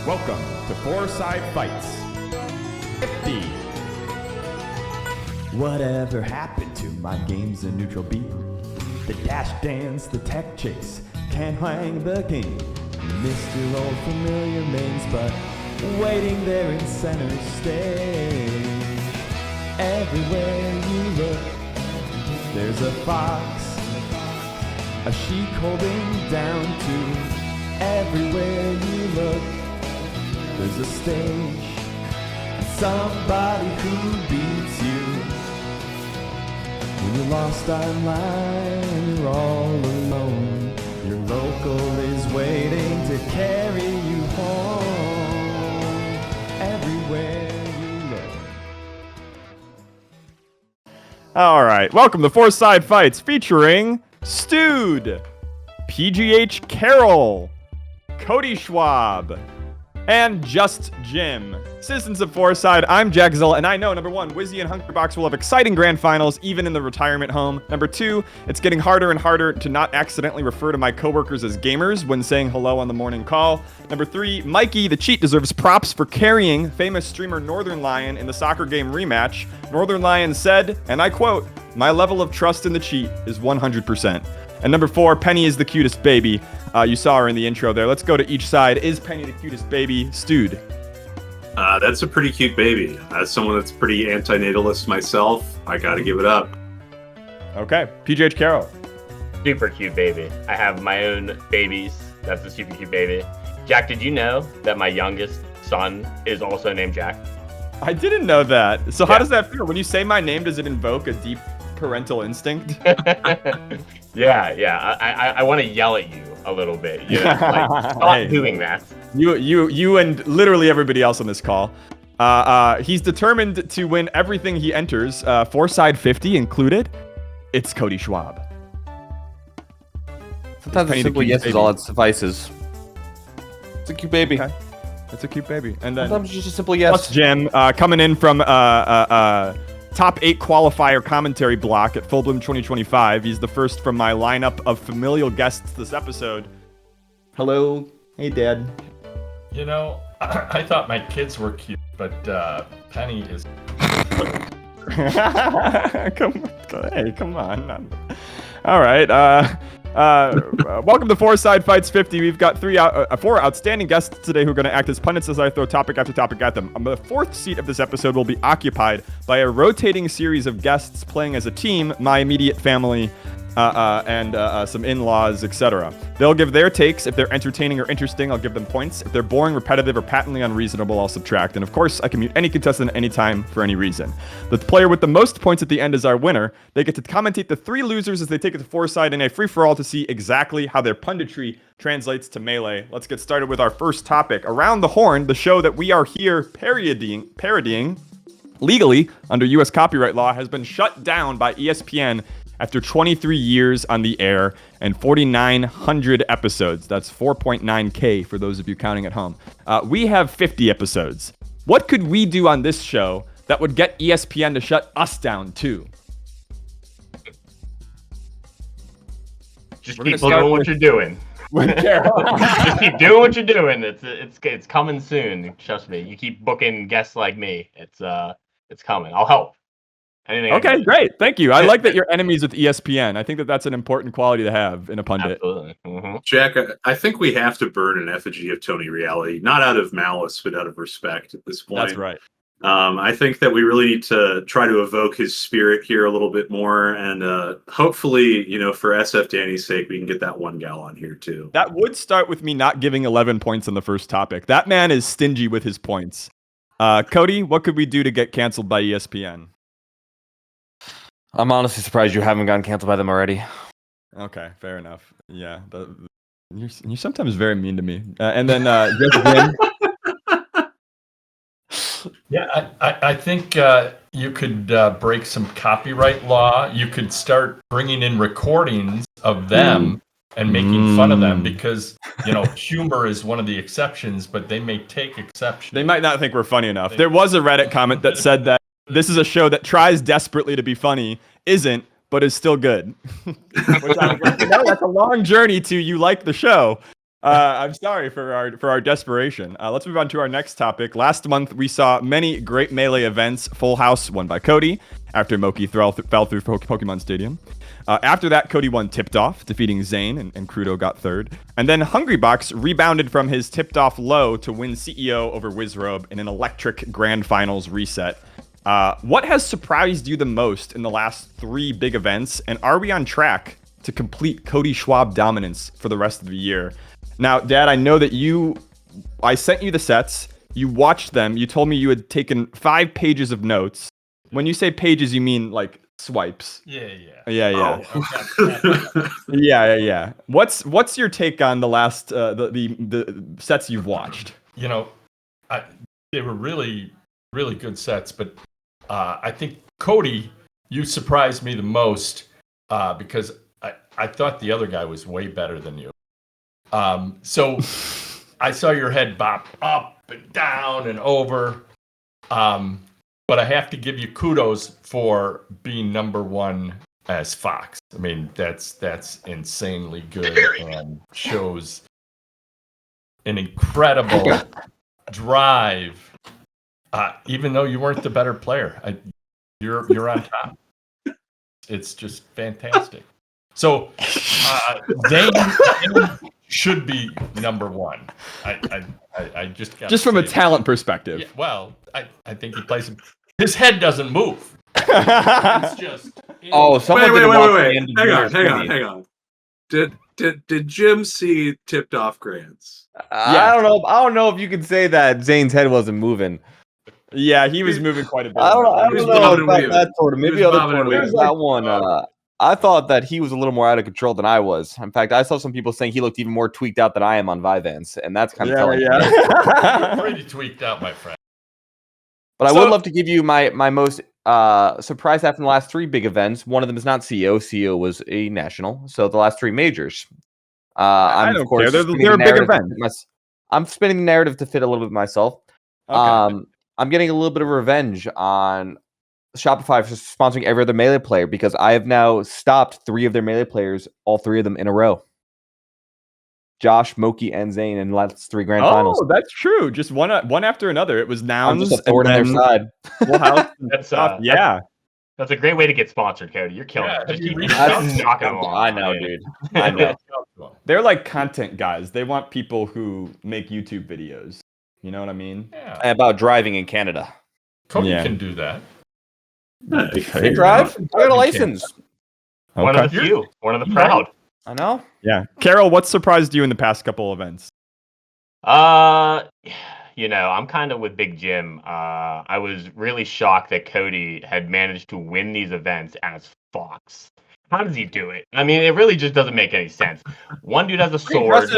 Welcome to Fourside Fights 50. Whatever happened to my games in neutral B? The dash dance, the tech chase, can't hang the game. Missed your old familiar names, but waiting there in center stage. Everywhere you look, there's a fox, a sheep holding down to. Everywhere you look, there's a stage, somebody who beats you. When you're lost online and you're all alone, your local is waiting to carry you home. Everywhere you look. All right, welcome to Fourside Fights featuring Stewed, PGH Carroll, Cody Schwab, and Just Jim. Citizens of Fourside, I'm Jack Zilla, and I know, number one, Wizzy and Hungrybox will have exciting grand finals, even in the retirement home. Number two, it's getting harder and harder to not accidentally refer to my coworkers as gamers when saying hello on the morning call. Number three, Mikey the Cheat deserves props for carrying famous streamer Northern Lion in the soccer game rematch. Northern Lion said, and I quote, "My level of trust in the cheat is 100%. And number four, Penny is the cutest baby. You saw her in the intro there. Let's go to each side. Is Penny the cutest baby? Stewed. That's a pretty cute baby. As someone that's pretty antinatalist myself, I gotta give it up. Okay. PGH Carroll. Super cute baby. I have my own babies. That's a super cute baby. Jack, did you know that my youngest son is also named Jack? I didn't know that. So Yeah. How does that feel? When you say my name, does it invoke a deep parental instinct? Yeah. I want to yell at you a little bit. You know? Like, stop doing that. You and literally everybody else on this call. He's determined to win everything he enters, Fourside 50 included. It's Cody Schwab. Sometimes a simple yes is all it suffices. It's a cute baby. Okay. It's a cute baby. And then Sometimes just a simple yes. plus Jim, coming in from top 8 qualifier commentary block at Full Bloom 2025. He's the first from my lineup of familial guests this episode. Hello. Hey, Dad. You know, I thought my kids were cute, but Penny is... Come on. All right. Welcome to Fourside Fights 50. We've got four outstanding guests today who are going to act as pundits as I throw topic after topic at them. The fourth seat of this episode will be occupied by a rotating series of guests playing as a team, my immediate family, and some in-laws, etc. They'll give their takes. If they're entertaining or interesting, I'll give them points. If they're boring, repetitive, or patently unreasonable, I'll subtract. And of course, I can mute any contestant at any time for any reason. The player with the most points at the end is our winner. They get to commentate the three losers as they take it to Fourside in a free-for-all to see exactly how their punditry translates to Melee. Let's get started with our first topic. Around the Horn, the show that we are here parodying legally under U.S. copyright law, has been shut down by ESPN after 23 years on the air and 4,900 episodes. That's 4.9K for those of you counting at home. We have 50 episodes. What could we do on this show that would get ESPN to shut us down too? Just keep doing what you're doing. Just keep doing what you're doing. It's coming soon. Trust me. You keep booking guests like me. It's coming. I'll help. Okay, great. Thank you. I like that you're enemies with ESPN. I think that that's an important quality to have in a pundit. Absolutely. Mm-hmm. Jack, I think we have to burn an effigy of Tony Reality, not out of malice, but out of respect at this point. That's right. I think that we really need to try to evoke his spirit here a little bit more. And hopefully, for SF Danny's sake, we can get that one gal on here too. That would start with me not giving 11 points on the first topic. That man is stingy with his points. Cody, what could we do to get canceled by ESPN? I'm honestly surprised you haven't gotten canceled by them already. Okay, fair enough. Yeah, you're sometimes very mean to me. And then just Jim. Yeah, I think you could break some copyright law. You could start bringing in recordings of them and making fun of them because, humor is one of the exceptions, but they may take exception. They might not think we're funny enough. There was a Reddit comment that said that this is a show that tries desperately to be funny, isn't, but is still good. Which I was like, that's a long journey to you like the show. I'm sorry for our desperation. Let's move on to our next topic. Last month, we saw many great Melee events. Full House won by Cody after Moki fell through Pokemon Stadium. After that, Cody won Tipped Off, defeating Zane, and Crudo got third. And then Hungrybox rebounded from his Tipped Off low to win CEO over Wizrobe in an electric Grand Finals reset. What has surprised you the most in the last 3 big events? And are we on track to complete Cody Schwab dominance for the rest of the year? Now, Dad, I know that I sent you the sets. You watched them. You told me you had taken 5 pages of notes. When you say pages, you mean like swipes. Yeah. Yeah. Oh. Yeah. What's your take on the last the sets you've watched? You know, they were really, really good sets, but I think Cody, you surprised me the most because I thought the other guy was way better than you. So I saw your head bop up and down and over. But I have to give you kudos for being number 1 as Fox. I mean, that's insanely good and shows an incredible drive. Even though you weren't the better player, you're on top. It's just fantastic. So Zane should be number 1. I just from a talent perspective. Yeah, well, I think he plays. His head doesn't move. It's just. Someone wait. Hang on. Did Jim see Tipped Off Grants? I don't know if you could say that Zane's head wasn't moving. Yeah, he was moving quite a bit. I don't know about that sort of. Maybe other tournaments. That one. I thought that he was a little more out of control than I was. In fact, I saw some people saying he looked even more tweaked out than I am on Vyvanse, and that's kind of telling. You're pretty tweaked out, my friend. But I would love to give you my most surprise after the last 3 big events. One of them is not CEO. CEO was a national. So the last 3 majors. I don't care. They're a big event. I'm spinning the narrative to fit a little bit myself. Okay. I'm getting a little bit of revenge on Shopify for sponsoring every other Melee player because I have now stopped 3 of their Melee players, all 3 of them in a row. Josh, Moki, and Zane in the last 3 grand finals. Oh, that's true. Just one after another. It was Nouns. I'm just a thorn in their side. Full House. That's a great way to get sponsored, Cody. You're killing it. Just keep knocking them off. I know, dude. I know. They're like content guys. They want people who make YouTube videos. You know what I mean? Yeah. About driving in Canada. Cody can do that. They drive? I got a license. Okay. One of the few. One of the proud. I know. Yeah. Carol, what surprised you in the past couple events? I'm kind of with Big Jim. I was really shocked that Cody had managed to win these events as Fox. How does he do it? I mean, it really just doesn't make any sense. One dude has a sword.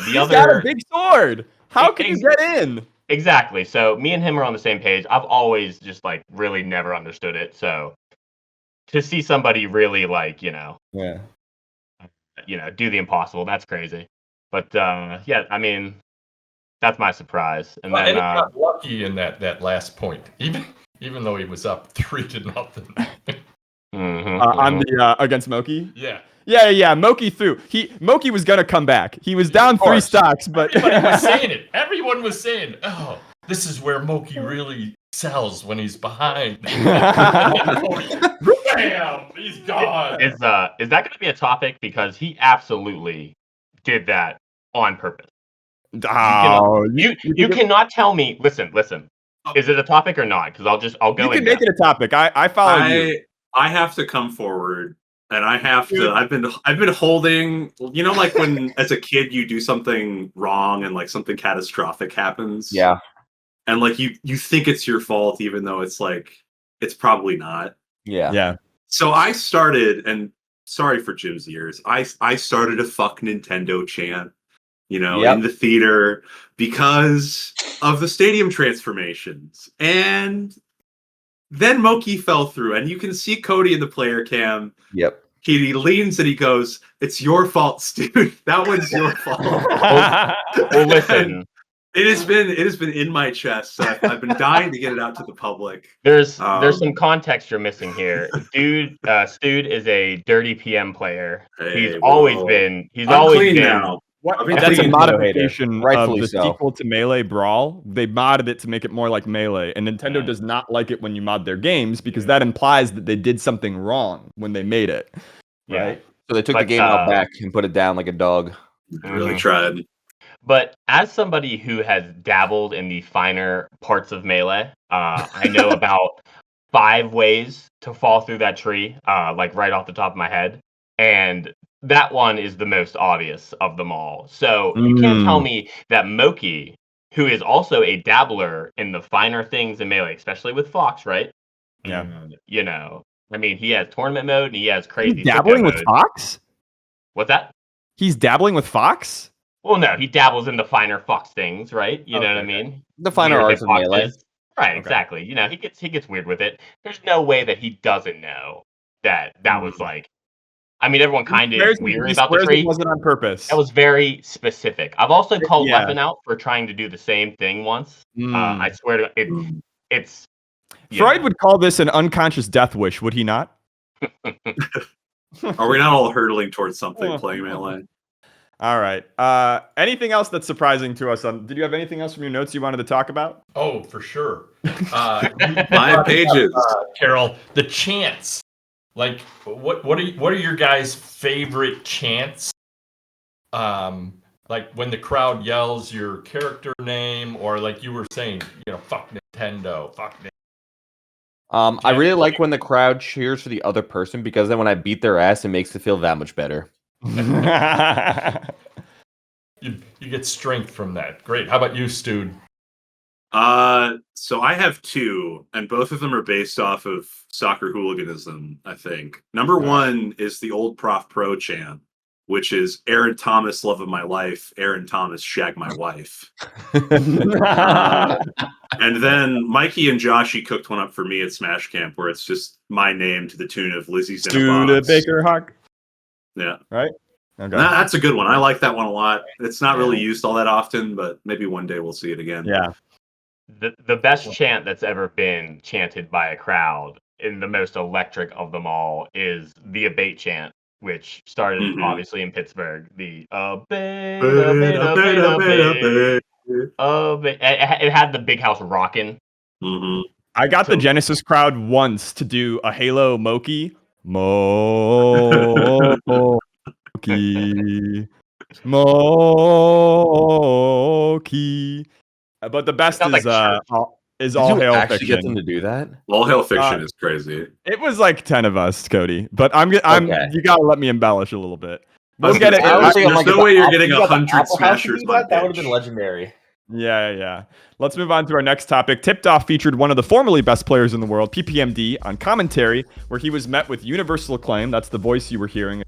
He's got a big sword. How can you get in? Exactly. So me and him are on the same page. I've always just really never understood it. So to see somebody really do the impossible, that's crazy. But I mean, that's my surprise. And then he got lucky in that last point, even though he was up 3-0. On the against Moki. Yeah. Yeah. Moki threw. Moki was gonna come back. He was down 3 stocks, but everybody was saying it. Everyone was saying, "Oh, this is where Moki really sells when he's behind." Bam! He's gone. Is that going to be a topic? Because he absolutely did that on purpose. You cannot tell me. Listen. Is it a topic or not? Because I'll go. You can make it a topic. I follow you. I have to come forward. And I have to. I've been holding. You know, like when as a kid you do something wrong and something catastrophic happens. Yeah. And you think it's your fault, even though it's probably not. Yeah. Yeah. So I started, and sorry for Jim's ears. I started a fuck Nintendo chant. In the theater because of the stadium transformations, and then Moki fell through, and you can see Cody in the player cam. Yep. He leans and he goes, "It's your fault, Stu. That one's your fault." Well, listen. It has been in my chest. So I've been dying to get it out to the public. There's some context you're missing here. Dude, Stude is a dirty PM player. He's always been. What? I think That's a Nintendo modification hater. Rightfully of the so. sequel to Melee Brawl. They modded it to make it more like Melee, and Nintendo Yeah. does not like it when you mod their games because that implies that they did something wrong when they made it. Yeah. Right? So they took the But, game out back and put it down like a dog. Really tried. But as somebody who has dabbled in the finer parts of Melee, I know about 5 ways to fall through that tree, like right off the top of my head. And that one is the most obvious of them all. So you can't tell me that Moki, who is also a dabbler in the finer things in Melee, especially with Fox, right? Yeah. And, you know, I mean, he has tournament mode and he has crazy He's dabbling sicko with mode. Fox? What's that? He's dabbling with Fox? Well, no, he dabbles in the finer Fox things, right? You know what I Okay, mean? The finer Weird arts of Melee. hitboxes. Right, Okay. exactly. You know, he gets weird with it. There's no way that he doesn't know that was like. I mean, everyone kind of is weary about the It tree. wasn't on purpose. That was very specific. I've also called Yeah. Leffen out for trying to do the same thing once. Mm. I swear to it. It's Freud would call this an unconscious death wish, would he not? Are we not all hurtling towards something playing Melee? All right. Anything else that's surprising to us? Did you have anything else from your notes you wanted to talk about? Oh, for sure. 5 pages. Carol, the chants. Like, what are your guys' favorite chants? Like when the crowd yells your character name, or like you were saying, you know, fuck Nintendo, fuck Nintendo. I really like when the crowd cheers for the other person because then when I beat their ass, it makes it feel that much better. You get strength from that. Great. How about you, Stu? So I have 2, and both of them are based off of soccer hooliganism, I think. Number 1 is the old Prof Pro chant, which is Aaron Thomas, love of my life, Aaron Thomas, shag my wife. And then Mikey and Joshy cooked one up for me at Smash Camp where it's just my name to the tune of Lizzie's in a Box. Baker Hawk. Yeah. Right? Okay. That's a good one. I like that one a lot. It's not really used all that often, but maybe one day we'll see it again. Yeah. The best chant that's ever been chanted by a crowd, and the most electric of them all, is the Abate chant, which started obviously in Pittsburgh. The Abate, Abate. It had the big house rocking. I got the Genesis crowd once to do a Halo Moki. Moki. Moki. But the best Sounds is like is Did All you Hail actually Fiction. get them to do that? All Hail Fiction is crazy. It was like 10 of us, Cody. But you gotta let me embellish a little bit. We'll Okay, get it. there's no way you're getting you got the 100 Apple House to smashers do that? on That would have pitch. been legendary. Yeah. Let's move on to our next topic. Tipped Off featured one of the formerly best players in the world, PPMD, on commentary, where he was met with universal acclaim. That's the voice you were hearing in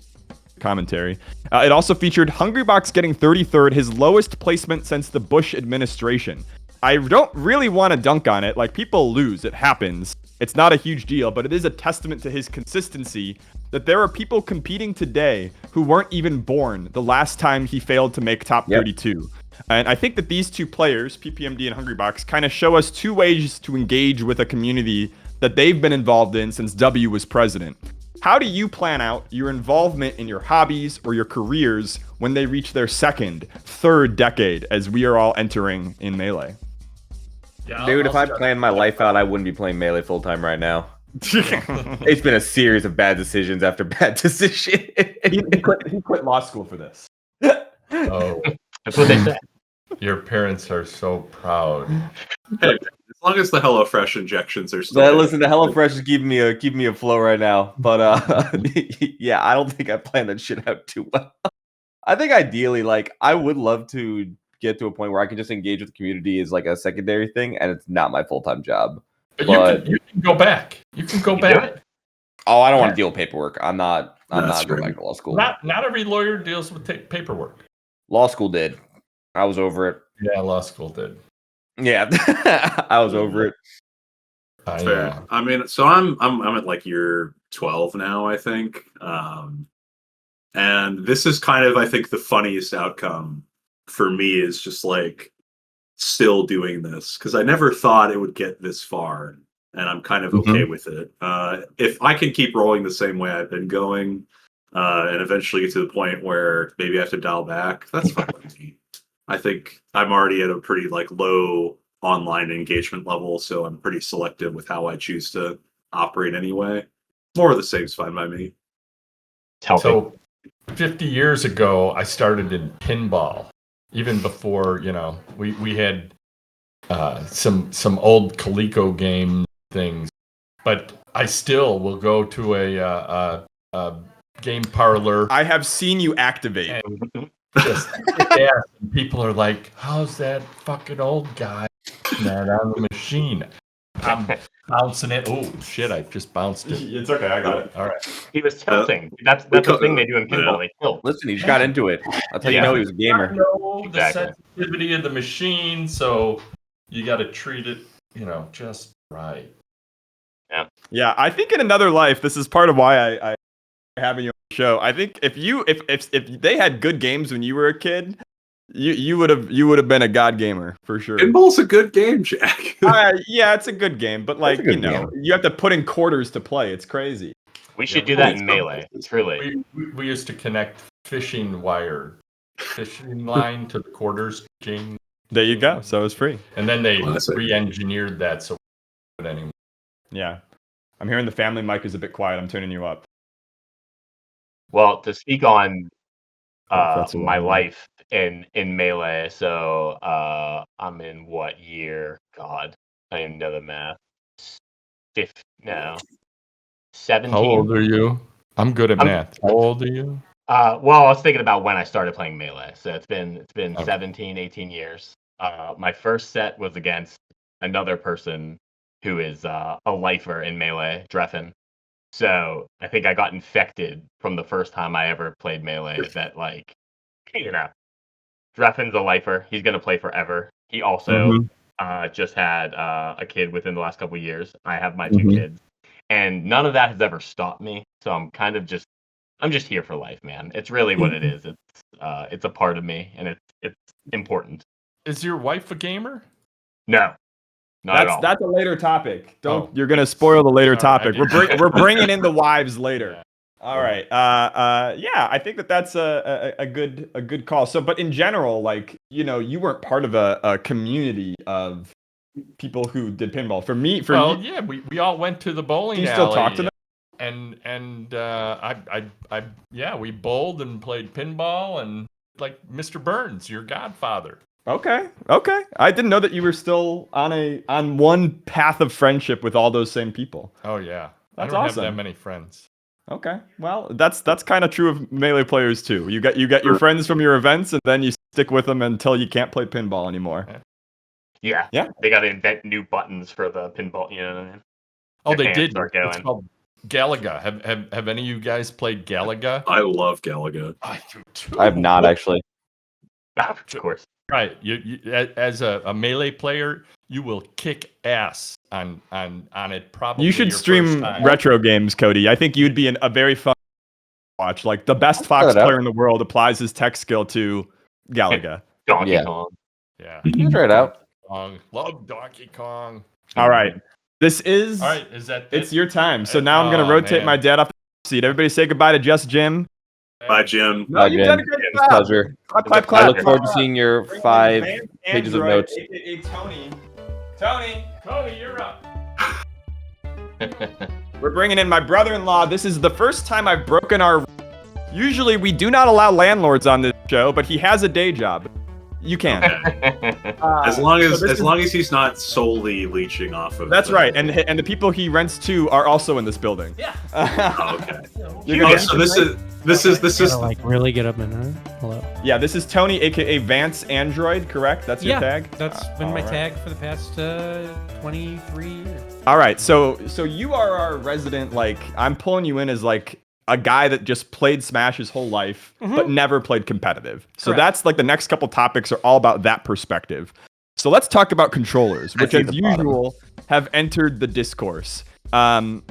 commentary. It also featured Hungrybox getting 33rd, his lowest placement since the Bush administration. I don't really want to dunk on it. Like, people lose. It happens. It's not a huge deal, but it is a testament to his consistency that there are people competing today who weren't even born the last time he failed to make top 32. And I think that these two players, PPMD and Hungrybox, kind of show us 2 ways to engage with a community that they've been involved in since W was president. How do you plan out your involvement in your hobbies or your careers when they reach their 2nd, 3rd decade, as we are all entering in Melee? Yeah, Dude, if I start. planned my life out, I wouldn't be playing Melee full time right now. It's been a series of bad decisions after bad decision. he quit law school for this. Oh, That's what they say. your parents are so proud. Hey, as long as the HelloFresh injections are still But there. listen, the HelloFresh is keeping me afloat right now. But yeah, I don't think I planned that shit out too well. I think ideally, like, I would love to get to a point where I can just engage with the community as like a secondary thing, and it's not my full-time job. But you can go back. You can go You can do back. it. Oh, I don't want to deal with paperwork. I'm not That's going right. back to law school. Not every lawyer deals with paperwork. Law school did. I was over it. Yeah, law school did. Yeah, I was over it. Fair. I mean, so I'm at like year 12 now, I think. And this is kind of, I think, the funniest outcome for me is just like still doing this because I never thought it would get this far, and I'm kind of okay with it. If I can keep rolling the same way I've been going, and eventually get to the point where maybe I have to dial back. That's fine with me. I think I'm already at a pretty like low online engagement level, so I'm pretty selective with how I choose to operate anyway. More of the same's fine by me. So 50 years ago, I started in pinball. Even before, we had some old Coleco game things, but I still will go to a game parlor. I have seen you activate. And just and people are like, "How's that fucking old guy that on the machine?" I'm bouncing it. Oh shit! I just bounced it. It's okay. I got it. All right. He was tilting. That's the thing they do in pinball. They tilt. Listen, he just got into it. That's how you know he was a gamer. I know Exactly. the sensitivity of the machine, so you got to treat it, just right. Yeah, I think in another life, this is part of why I having you on the show. I think if they had good games when you were a kid, you would have been a god gamer for sure. Pinball's a good game, Jack. Yeah, it's a good game, but like you have to put in quarters to play. It's crazy. We should do that in Melee. Truly. We used to connect fishing line to the quarters. There you go. So it's free. And then they re-engineered that so anymore. Yeah. I'm hearing the family mic is a bit quiet. I'm turning you up. Well, to speak on my life in Melee, so I'm in what year? God, I didn't know the math. 17. How old are you? I'm good at math. How old are you? Well, I was thinking about when I started playing Melee. So it's been 17, 18 years. My first set was against another person who is a lifer in Melee, Dreffen. So I think I got infected from the first time I ever played Melee that, like, Dreffen's a lifer. He's going to play forever. He also just had a kid within the last couple of years. I have my two kids. And none of that has ever stopped me. So I'm kind of I'm just here for life, man. It's really what it is. It's a part of me, and it's important. Is your wife a gamer? No. Not at all. That's a later topic. You're gonna spoil the later topic. We're bringing in the wives later. Yeah. All right. Yeah, I think that's a good call. So, but in general, like, you weren't part of a community of people who did pinball. For me, yeah, we all went to the bowling alley. Do you still talk to them? And we bowled and played pinball, and like Mr. Burns, your godfather. Okay. I didn't know that you were still on one path of friendship with all those same people. Oh yeah, that's I don't awesome. have that many friends. Okay, well, that's kind of true of Melee players too. You get your friends from your events, and then you stick with them until you can't play pinball anymore. Yeah. They got to invent new buttons for the pinball. You know what I mean? Oh, they did. It's called Galaga. Have any of you guys played Galaga? I love Galaga. I do too. I have not actually. Of course. Right. You as a Melee player, you will kick ass on it. Probably you should stream retro games, Cody. I think you'd be a very fun watch. Like the best Fox player in the world applies his tech skill to Galaga. Donkey Kong. Yeah. You can try it out. Love Donkey Kong. All right. This is. All right. Is that? It's your time. So now I'm gonna rotate my dad off the seat. Everybody, say goodbye to just Jim. Bye, Jim. No, you've done a great job. Pleasure. Clap. I look forward to seeing your 5 pages of notes. Tony, you're up. We're bringing in my brother-in-law. This is the first time I've broken our. Usually we do not allow landlords on this show, but he has a day job. You can. As long as he's not solely leeching off of. That's right, and the people he rents to are also in this building. Yeah. Okay. So this is like really get up in her. Hello. Yeah, this is Tony, aka Vance Android. Correct? That's your tag. That's been my tag for the past 23 years. All right, so you are our resident. Like, I'm pulling you in as like a guy that just played Smash his whole life, but never played competitive. So that's like the next couple topics are all about that perspective. So let's talk about controllers, which as usual have entered the discourse. The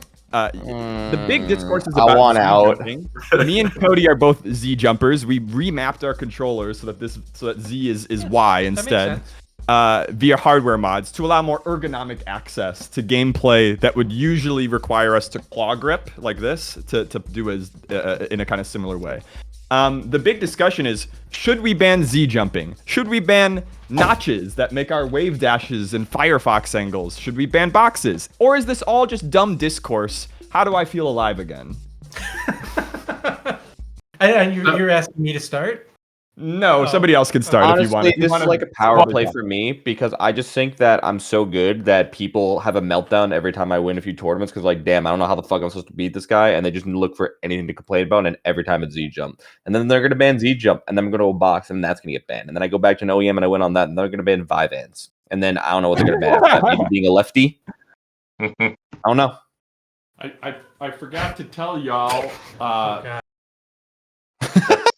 big discourse is about I want out. Me and Cody are both Z jumpers. We remapped our controllers so that Z is Y instead. via hardware mods to allow more ergonomic access to gameplay that would usually require us to claw grip like this to do as in a kind of similar way. The big discussion is, should we ban Z jumping? Should we ban notches that make our wave dashes and Firefox angles? Should we ban boxes? Or is this all just dumb discourse? How do I feel alive again? And you're asking me to start? No, somebody else can start Honestly, if you want. this is like a power play for me because I just think that I'm so good that people have a meltdown every time I win a few tournaments because, like, damn, I don't know how the fuck I'm supposed to beat this guy, and they just look for anything to complain about, and every time it's Z jump. And then they're going to ban Z jump, and then I'm going to go box, and that's going to get banned. And then I go back to an OEM, and I win on that, and they're going to ban Vivans. And then I don't know what they're going to ban after that. Maybe being a lefty? I don't know. I forgot to tell y'all.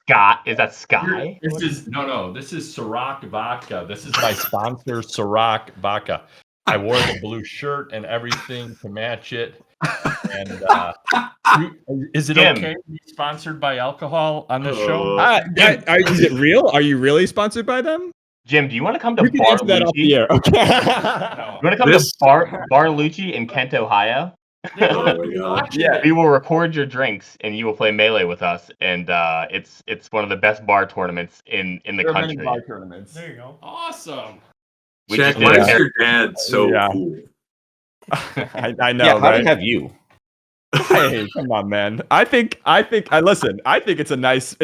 Scott, is that Sky? This is Ciroc vodka. This is my sponsor, Ciroc vodka. I wore the blue shirt and everything to match it. And is it Jim. okay to be sponsored by alcohol on this show? Is it real? Are you really sponsored by them? Jim, do you want to come to You can answer that off the Barlucci? air. Okay. You want to come to Barlucci in Kent, Ohio? Oh my god. Yeah. We will record your drinks and you will play Melee with us. And it's one of the best bar tournaments in the There are many country. bar tournaments. There you go. Awesome. We Jack, just why did is it. your dad so Yeah. cool? I know, Yeah, how right? did have you? Hey, come on, man. I think it's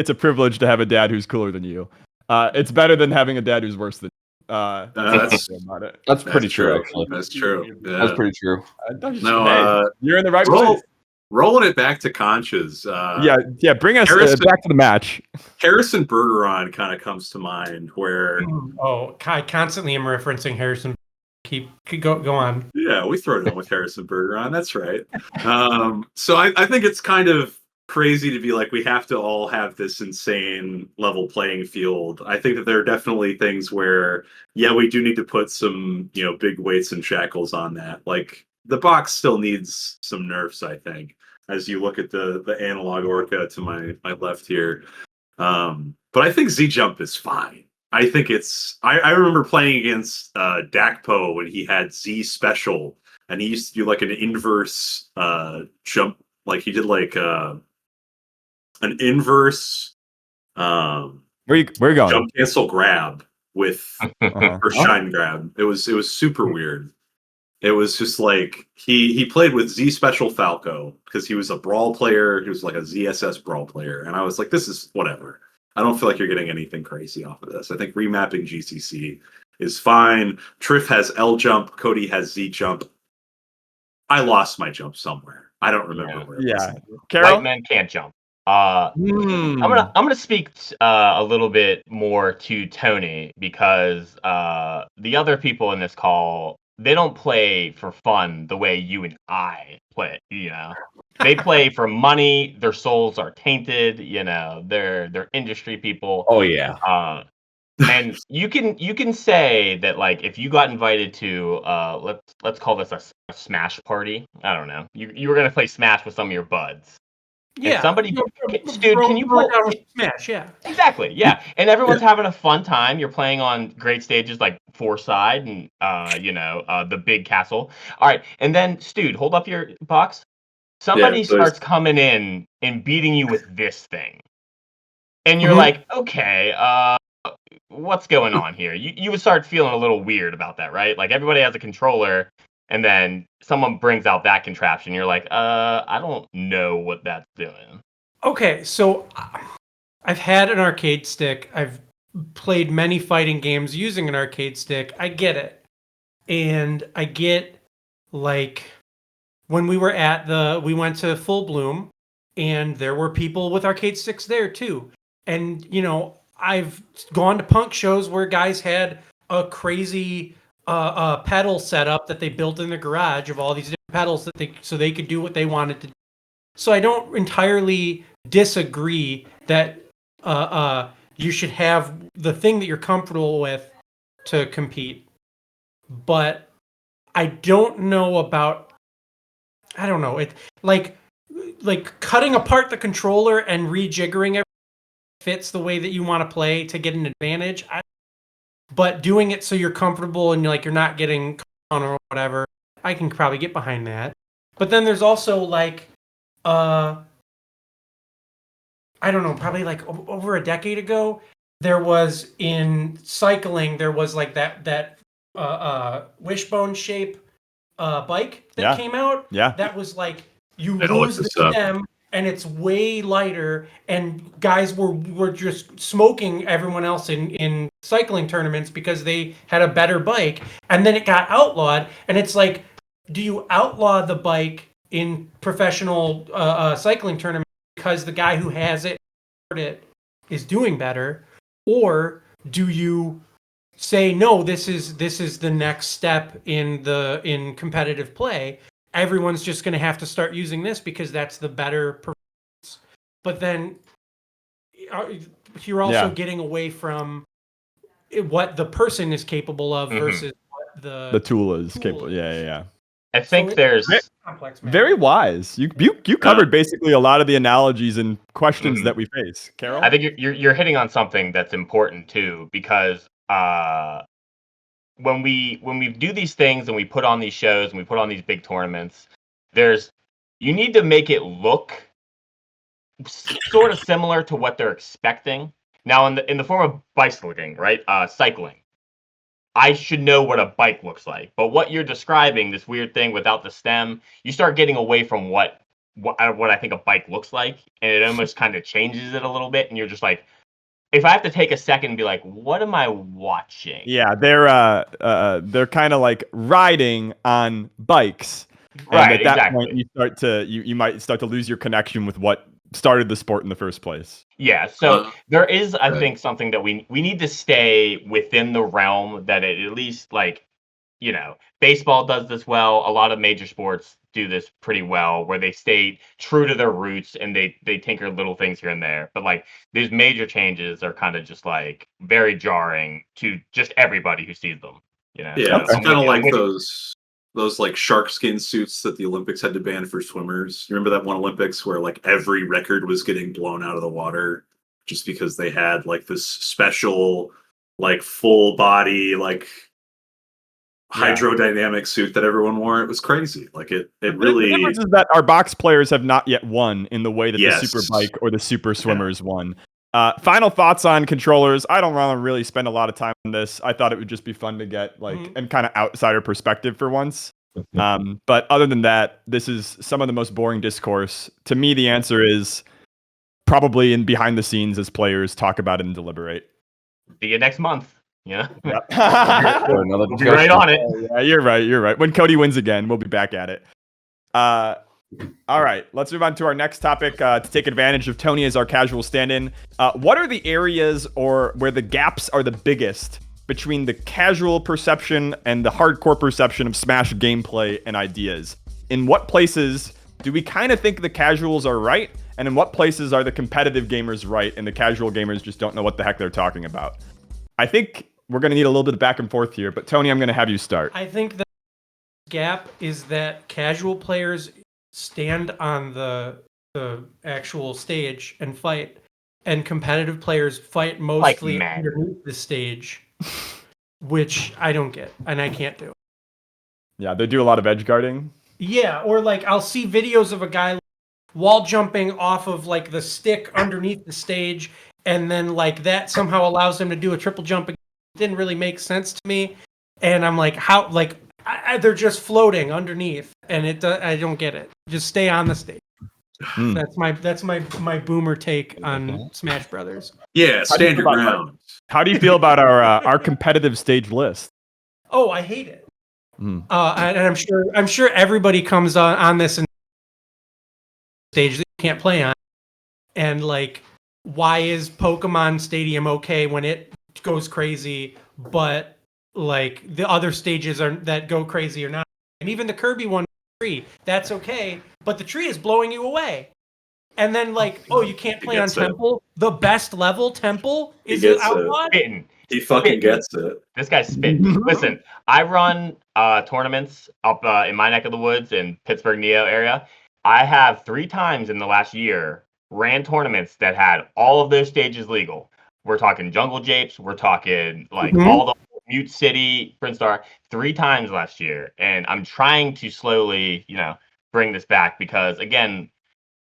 a privilege to have a dad who's cooler than you. It's better than having a dad who's worse than you. That's about it. That's pretty true, actually. That's true. Yeah. That's pretty true. No, you're in the right place. rolling it back to Conchas. Yeah. Bring us back to the match. Harrison Bergeron kind of comes to mind, where Oh, I constantly am referencing Harrison. Go on. yeah, we throw it in with Harrison Bergeron. That's right. So I think it's kind of crazy to be like, we have to all have this insane level playing field. I think that there are definitely things where, yeah, we do need to put some, big weights and shackles on that. Like, the box still needs some nerfs, I think, as you look at the analog Orca to my left here. But I think Z jump is fine. I think I remember playing against Dakpo when he had Z special, and he used to do like an inverse jump. Like, he did like an inverse Where you going? jump cancel grab with or shine grab. It was super weird. It was just like he played with Z Special Falco because he was a brawl player. He was like a ZSS brawl player, and I was like, this is whatever. I don't feel like you're getting anything crazy off of this. I think remapping GCC is fine. Triff has L jump. Cody has Z jump. I lost my jump somewhere. I don't remember where. It was. Carol? White men can't jump. I'm gonna speak a little bit more to Tony because the other people in this call, they don't play for fun the way you and I play. They play for money. Their souls are tainted. They're industry people. Oh yeah. And you can say that, like, if you got invited to let's call this a Smash party. I don't know. You were gonna play Smash with some of your buds. Yeah. And somebody, dude, can you pull Smash? Yeah. Exactly. Yeah. And everyone's having a fun time. You're playing on great stages like Fourside and the big castle. All right. And then, Stu, hold up your box. Somebody starts coming in and beating you with this thing. And you're like, okay, what's going on here? You would start feeling a little weird about that, right? Like, everybody has a controller, and then someone brings out that contraption. You're like, I don't know what that's doing. Okay, so I've had an arcade stick. I've played many fighting games using an arcade stick. I get it. And I get, like, when we went to Full Bloom, and there were people with arcade sticks there too. And, I've gone to punk shows where guys had a crazy pedal setup that they built in the garage of all these different pedals so they could do what they wanted to do. So I don't entirely disagree that you should have the thing that you're comfortable with to compete. But I don't know about, it like cutting apart the controller and rejiggering it fits the way that you want to play to get an advantage. but doing it so you're comfortable and like you're not getting on or whatever, I can probably get behind that. But then there's also like, I don't know, probably like over a decade ago, there was in cycling, there was like that wishbone shape bike that came out. Yeah. That was like you I don't look lose the this up. stem and it's way lighter, and guys were just smoking everyone else in cycling tournaments because they had a better bike, and then it got outlawed. And it's like, do you outlaw the bike in professional cycling tournaments because the guy who has it is doing better, or do you say no, this is the next step in competitive play, everyone's just going to have to start using this because that's the better performance? But then you're also getting away from what the person is capable of versus what the tool is capable. Yeah. I think there's complex, very wise. You covered basically a lot of the analogies and questions that we face. Carol, I think you're hitting on something that's important too, because when we do these things and we put on these shows and we put on these big tournaments, you need to make it look sort of similar to what they're expecting. Now, in the form of bicycling, right? Cycling, I should know what a bike looks like. But what you're describing, this weird thing without the stem, you start getting away from what I think a bike looks like, and it almost kind of changes it a little bit. And you're just like, if I have to take a second and be like, what am I watching? Yeah, they're kind of like riding on bikes. Right, and at that exactly. point, you might start to lose your connection with what started the sport in the first place. Yeah, so there is, I think, something that we need to stay within the realm that it at least, like, baseball does this well. A lot of major sports do this pretty well, where they stay true to their roots and they tinker little things here and there. But like these major changes are kind of just like very jarring to just everybody who sees them. Yeah, So it's kind of like those like shark skin suits that the Olympics had to ban for swimmers. You remember that one Olympics where like every record was getting blown out of the water just because they had like this special like full body like hydrodynamic suit that everyone wore. It was crazy. Like it really. The difference is that our box players have not yet won in the way that Yes. the super bike or the super swimmers won. Final thoughts on controllers. I don't want to really spend a lot of time on this. I thought it would just be fun to get like and kind of outsider perspective for once. But other than that, this is some of the most boring discourse. To me, the answer is probably in behind the scenes as players talk about it and deliberate. See you next month. Yeah. Yep. Another We'll be right on it. Yeah, you're right. When Cody wins again, we'll be back at it. All right, let's move on to our next topic to take advantage of Tony as our casual stand-in. What are the areas or where the gaps are the biggest between the casual perception and the hardcore perception of Smash gameplay and ideas? In what places do we kind of think the casuals are right, and in what places are the competitive gamers right and the casual gamers just don't know what the heck they're talking about? I think we're going to need a little bit of back and forth here, but Tony, I'm going to have you start. I think the gap is that casual players stand on the actual stage and fight, and competitive players fight mostly underneath the stage, which I don't get and I can't do. Yeah, they do a lot of edge guarding. Yeah, or like I'll see videos of a guy wall jumping off of like the stick underneath the stage, and then like that somehow allows him to do a triple jump. It didn't really make sense to me, and I'm like, how? Like they're just floating underneath, and I don't get it. Just stay on the stage. That's my boomer take on Smash Brothers. Yeah, stand your ground. How do you feel about our competitive stage list? Oh, I hate it. And I'm sure everybody comes on this stage that you can't play on, and like, why is Pokemon Stadium okay when it goes crazy, but like the other stages that go crazy or not? And even the Kirby one tree, that's okay, but the tree is blowing you away. And then like, oh, you can't play on Temple. The best level Temple is outlawed. He fucking gets it. This guy's spitting. Listen, I run tournaments up in my neck of the woods in Pittsburgh Neo area. I have 3 times in the last year ran tournaments that had all of those stages legal. we're talking Jungle Japes, we're talking like Mhm. all the Mute City, Brinstar 3 times last year. And I'm trying to slowly, bring this back because again,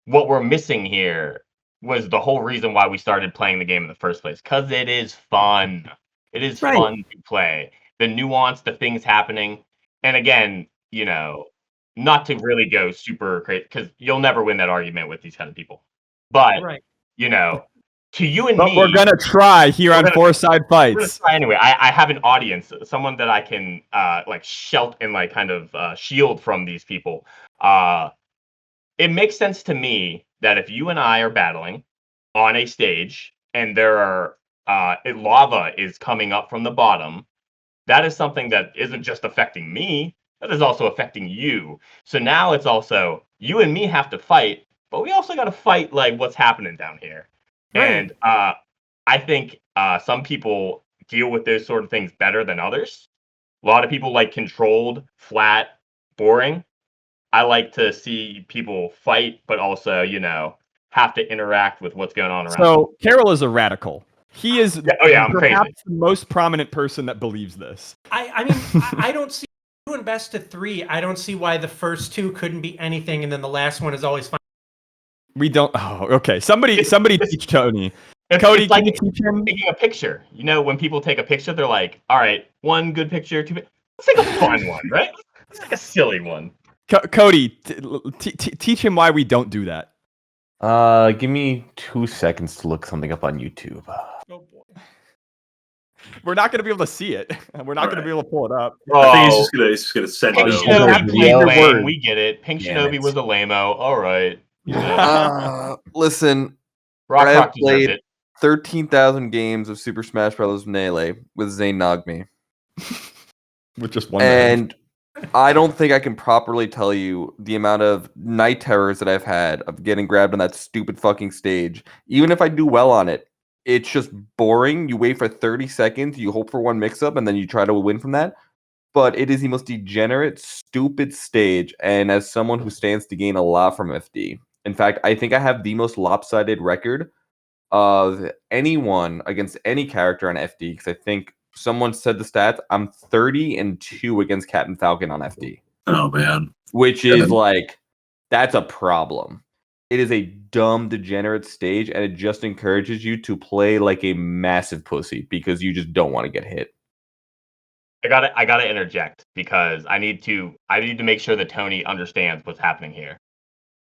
what we're missing here was the whole reason why we started playing the game in the first place. Because it is fun. It is Right. fun to play. The nuance, the things happening. And again, not to really go super crazy, because you'll never win that argument with these kind of people. But, Right. to you and But me, we're gonna try here We're on gonna- Fourside we're gonna Fights. try anyway. I have an audience, someone that I can shelter and kind of shield from these people. It makes sense to me that if you and I are battling on a stage and there are lava is coming up from the bottom, that is something that isn't just affecting me, that is also affecting you. So now it's also you and me have to fight, but we also got to fight like what's happening down here. Right. And I think some people deal with those sort of things better than others. A lot of people like controlled, flat, boring. I like to see people fight, but also, have to interact with what's going on around them. So Carol is a radical. He is I'm perhaps crazy. the most prominent person that believes this. I mean, I don't see doing best of 3. I don't see why the first 2 couldn't be anything, and then the last one is always fine. We don't. Oh, okay. Somebody teach Tony. It's Cody, like can you teach him? taking a picture. When people take a picture, they're like, all right, 1 good picture, 2 let's take a fun one, right? Let's take a silly one. Cody, teach him why we don't do that. Give me 2 seconds to look something up on YouTube. Oh boy. We're not going to be able to see it. We're not going to be able to pull it up. I think he's just gonna send Pink it Shinobi over. Shinobi Yeah. played lame, Word. we get it. Pink Damn Shinobi it. was a lame-o. All right. Listen, Rock I've deserved played it. 13,000 games of Super Smash Bros. Melee with Zayn Nagmi. With just one man. And I don't think I can properly tell you the amount of night terrors that I've had of getting grabbed on that stupid fucking stage. Even if I do well on it, it's just boring. You wait for 30 seconds, you hope for one mix-up, and then you try to win from that. But it is the most degenerate, stupid stage, and as someone who stands to gain a lot from FD, in fact, I think I have the most lopsided record of anyone against any character on FD, because I think someone said the stats. I'm 30-2 against Captain Falcon on FD, Oh man. which is like, that's a problem. It is a dumb, degenerate stage, and it just encourages you to play like a massive pussy because you just don't want to get hit. I gotta interject because I need to make sure that Tony understands what's happening here.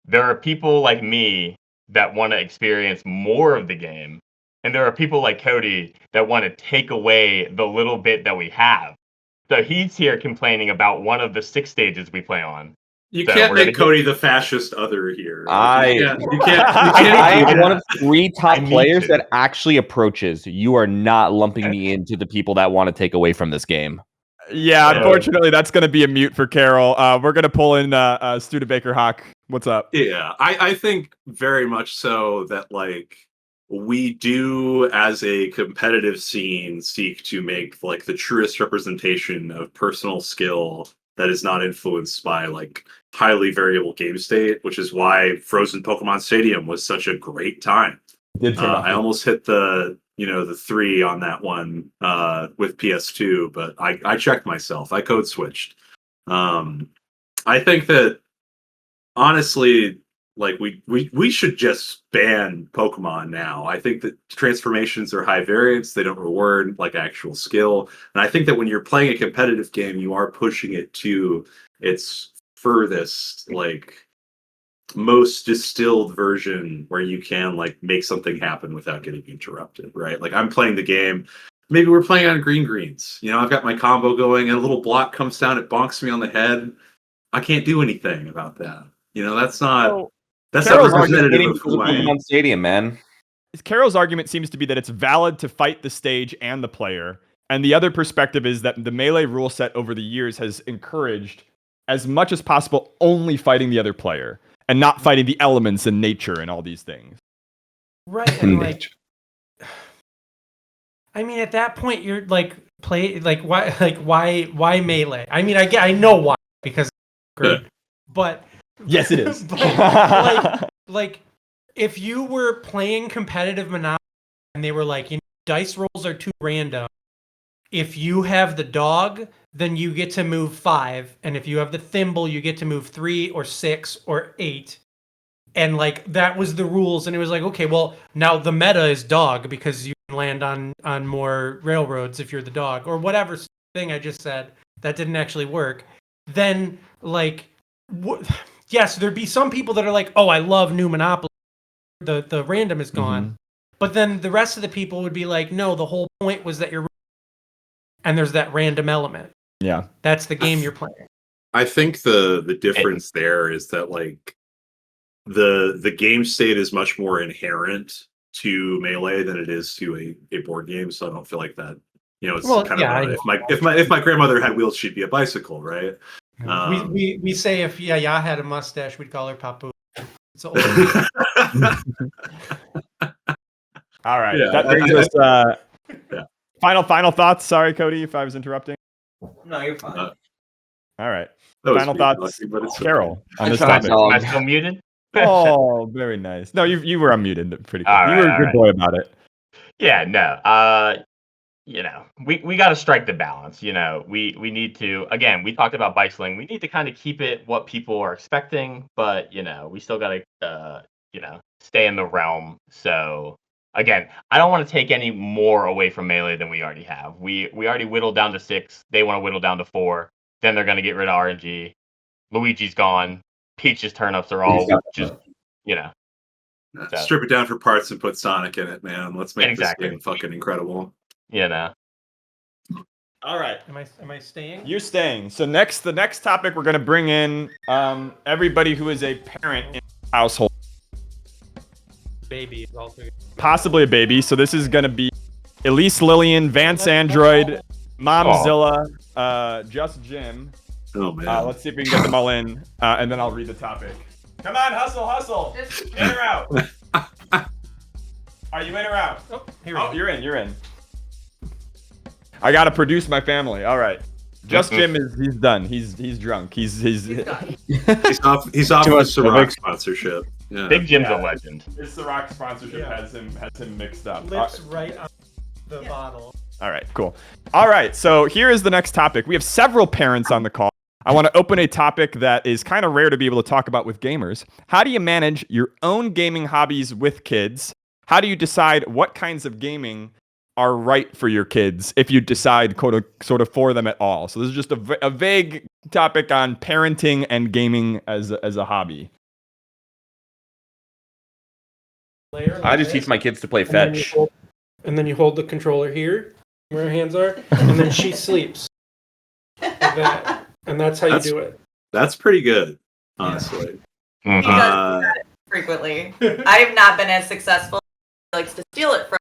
There are people like me that want to experience more of the game, and there are people like Cody that want to take away the little bit that we have. So he's here complaining about one of the 6 stages we play on. You So can't we're gonna make Cody the fascist other here. I- You can't I do am that. one of 3 top I need players to. that actually approaches. You are not lumping me into the people that want to take away from this game. Yeah, unfortunately, that's going to be a mute for Carol. We're going to pull in Studebaker Hawk. What's up? Yeah, I think very much so that like we do as a competitive scene seek to make like the truest representation of personal skill that is not influenced by like highly variable game state, which is why Frozen Pokemon Stadium was such a great time. I almost hit the 3 on that one with PS2, but I checked myself. I code switched. I think that honestly, like we should just ban Pokemon now. I think that transformations are high variance. They don't reward like actual skill. And I think that when you're playing a competitive game, you are pushing it to its furthest, like most distilled version where you can like make something happen without getting interrupted, right? Like I'm playing the game. Maybe we're playing on greens. I've got my combo going and a little block comes down, it bonks me on the head. I can't do anything about that. That's not Carol's representative of who I am. Pokemon Stadium, man. Carol's argument seems to be that it's valid to fight the stage and the player. And the other perspective is that the Melee rule set over the years has encouraged, as much as possible, only fighting the other player and not fighting the elements and nature and all these things. Right. And like, I mean, at that point, you're like, why Melee? I mean, I know why, because great, but yes, it is. But, like if you were playing competitive Monopoly and they were like, dice rolls are too random, if you have the dog, then you get to move 5, and if you have the thimble, you get to move 3 or 6 or 8. And like that was the rules, and it was like, okay, well now the meta is dog because you can land on more railroads if you're the dog or whatever thing I just said that didn't actually work. Then like, yes, there'd be some people that are like, oh, I love New Monopoly. The random is gone, but then the rest of the people would be like, no, the whole point was that you're, and there's that random element. Yeah, that's the game you're playing. I think the difference there is that like the game state is much more inherent to Melee than it is to a board game. So I don't feel like that. You know, it's if my grandmother had wheels, she'd be a bicycle, right? We say if Yaya had a mustache, we'd call her Papu. It's old. All right. Yeah, that brings us final thoughts. Sorry, Cody, if I was interrupting. No, you're fine. All right. That was Final thoughts, lucky, but it's Carol, on this Am topic. I still muted? Oh, very nice. No, you were unmuted pretty quick. All You were right, a good boy about it. Yeah, no. You know, we got to strike the balance. You know, we need to, again, we talked about bicycling. We need to kind of keep it what people are expecting, but you know, we still got to stay in the realm. So again, I don't want to take any more away from Melee than we already have. We already whittled down to 6. They want to whittle down to 4. Then they're going to get rid of RNG. Luigi's gone. Peach's turnips are all just, So. Strip it down for parts and put Sonic in it, man. Let's make this game fucking incredible. All right. Am I staying? You're staying. So the next topic we're going to bring in everybody who is a parent in the household. Baby is also possibly a baby. So this is going to be Elise Lillian, Vance Android, Momzilla, Just Jim. Oh man. Let's see if we can get them all in, and then I'll read the topic. Come on, hustle. In or out? Are you in or out? Oh, you're in. I gotta produce my family. All right. Just Jim he's done. He's drunk. He's off the Ciroc sponsorship. Yeah. Big Jim's a legend. His Ciroc sponsorship has him mixed up. Lips right on the bottle. All right, cool. All right, so here is the next topic. We have several parents on the call. I want to open a topic that is kind of rare to be able to talk about with gamers. How do you manage your own gaming hobbies with kids? How do you decide what kinds of gaming are right for your kids if you decide sort of for them at all? So this is just a vague topic on parenting and gaming as a hobby. I just teach my kids to play fetch. And then you hold the controller here, where her hands are, and then she sleeps. Like that. And that's how you do it. That's pretty good, honestly. He does that frequently. I have not been as successful. He likes to steal it from me.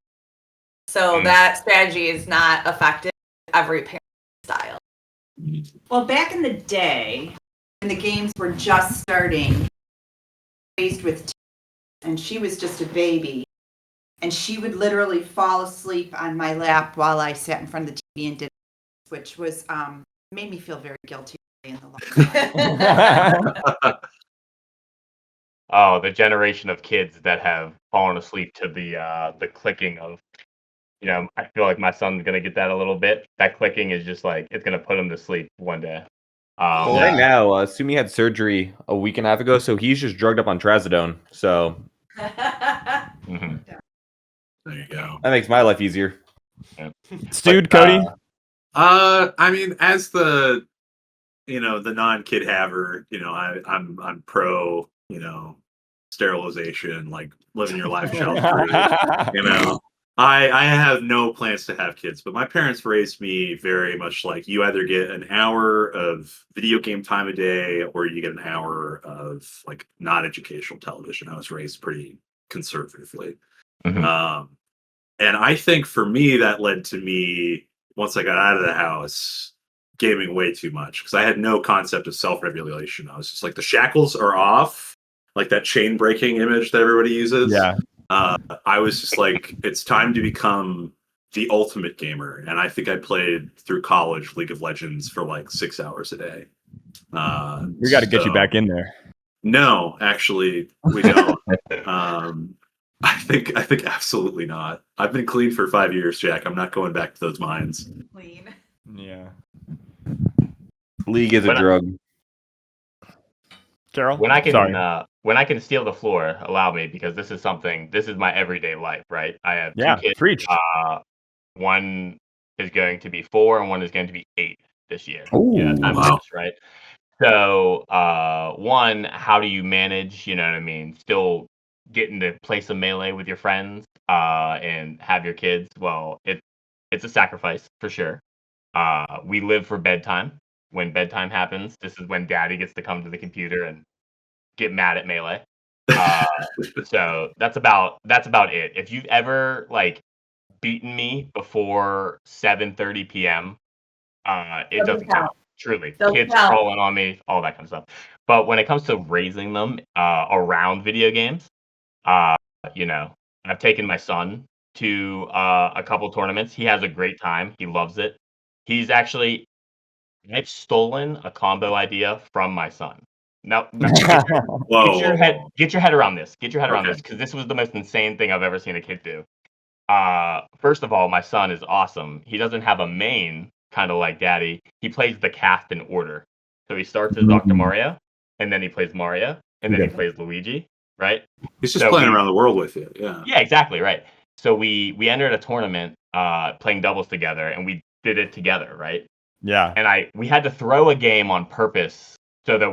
So that strategy is not effective in every parent style. Well, back in the day, when the games were just starting, raised with two, and she was just a baby, and she would literally fall asleep on my lap while I sat in front of the TV and did it, which was made me feel very guilty in the long. Oh, the generation of kids that have fallen asleep to the clicking of, I feel like my son's gonna get that a little bit. That clicking is just like it's gonna put him to sleep one day. Right now, Sumi had surgery a week and a half ago, so he's just drugged up on trazodone. So There you go. that makes my life easier. Dude, Cody. I mean, as the the non-kid haver, I'm pro, sterilization, like living your life child-free. I have no plans to have kids, but my parents raised me very much like you either get an hour of video game time a day or you get an hour of like non-educational television. I was raised pretty conservatively. And I think for me, that led to me, once I got out of the house, gaming way too much because I had no concept of self-regulation. I was just like, the shackles are off, like that chain breaking image that everybody uses. Yeah. I was just like, it's time to become the ultimate gamer. And I think I played through college League of Legends for like 6 hours a day. We got to get you back in there. No, actually, we don't. I think absolutely not. I've been clean for 5 years, Jack. I'm not going back to those mines. Clean. Yeah. League is a When I- drug. Carol? When I can Sorry. when I can steal the floor, allow me, because this is my everyday life, right? I have two Yeah, kids. preach. One is going to be 4 and one is going to be 8 this year. Ooh, Time wow. pass, right? So, one, how do you manage, you know what I mean, still getting to play some Melee with your friends, and have your kids? Well, it's a sacrifice for sure. We live for bedtime. When bedtime happens, this is when Daddy gets to come to the computer and get mad at Melee. So that's about it. If you've ever beaten me before 7:30 p.m., it doesn't count. Truly, Doesn't kids count. crawling on me, all that kind of stuff. But when it comes to raising them around video games, uh, you know, I've taken my son to a couple tournaments. He has a great time. He loves it. I've stolen a combo idea from my son. Now, Whoa. get your head around this. Get your head around Okay. this, because this was the most insane thing I've ever seen a kid do. First of all, my son is awesome. He doesn't have a main, kind of like Daddy. He plays the cast in order. So he starts as Dr. Mario, and then he plays Mario, and then he plays Luigi, right? He's just So playing around the world with you. Yeah. Yeah, exactly, right. So we entered a tournament, playing doubles together, and we did it together, right? Yeah. And we had to throw a game on purpose so that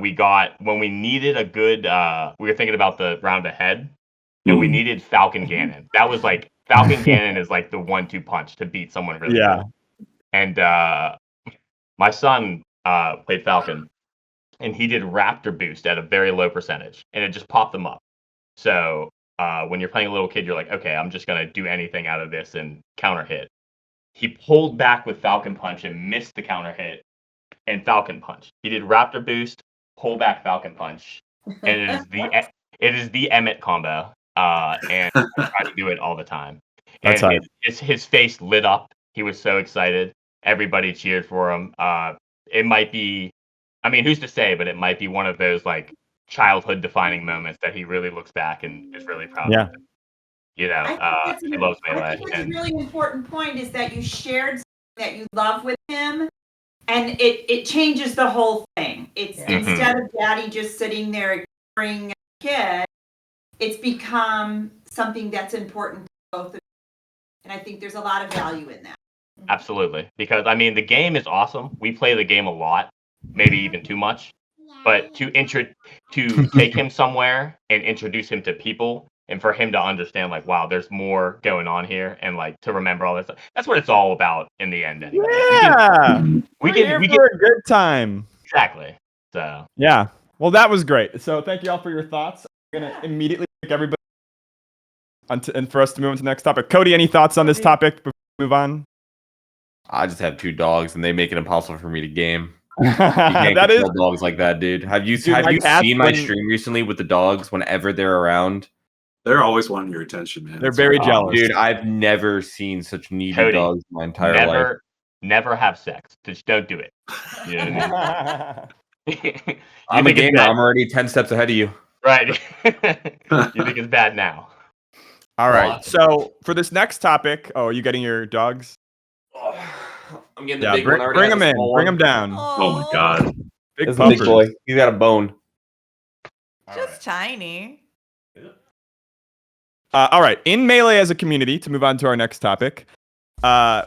when we needed a good, we were thinking about the round ahead, and we needed Falcon Ganon. That was Falcon Ganon is like the 1-2 punch to beat someone really Yeah. good. And my son played Falcon, and he did Raptor Boost at a very low percentage, and it just popped them up. So when you're playing a little kid, you're like, okay, I'm just gonna do anything out of this and counter hit. He pulled back with Falcon Punch and missed the counter hit and Falcon Punch. He did Raptor Boost, pull back Falcon Punch, and it is the Emmett combo. And I try to do it all the time. That's And hype. his face lit up. He was so excited. Everybody cheered for him. It might be, I mean, who's to say, but it might be one of those childhood defining moments that he really looks back and is really proud Yeah. of. You know, I think he loves I Melee. think that's a And really important point is that you shared something that you love with him, and it changes the whole thing. It's instead of Daddy just sitting there ignoring a kid, it's become something that's important to both of you. And I think there's a lot of value in that. Absolutely. Because, I mean, the game is awesome. We play the game a lot, maybe even too much. But to take him somewhere and introduce him to people, and for him to understand, wow, there's more going on here, and to remember all this stuff. That's what it's all about in the end, anyway. Yeah. We We're can here for a good time. exactly. So Yeah. Well, that was great. So thank you all for your thoughts. I'm gonna immediately pick everybody and for us to move on to the next topic. Cody, any thoughts on this topic before we move on? I just have 2 dogs, and they make it impossible for me to game. You can't That is control dogs like that, dude. Have you my cats, seen my when- stream recently with the dogs? Whenever they're around, They're always wanting your attention, man. They're It's very fine. jealous. dude. I've never seen such needy Cody, dogs in my entire life. never have sex. Just don't do it. You know what I mean? I'm a think it's gamer. bad? I'm already 10 steps ahead of you. Right. You think it's bad now? All right. Awesome. So for this next topic, are you getting your dogs? I'm getting Yeah, bring them in. Bring them down. Oh my god. Big This is a big puppers. boy. He's got a bone. Just tiny. All right. In Melee as a community, to move on to our next topic,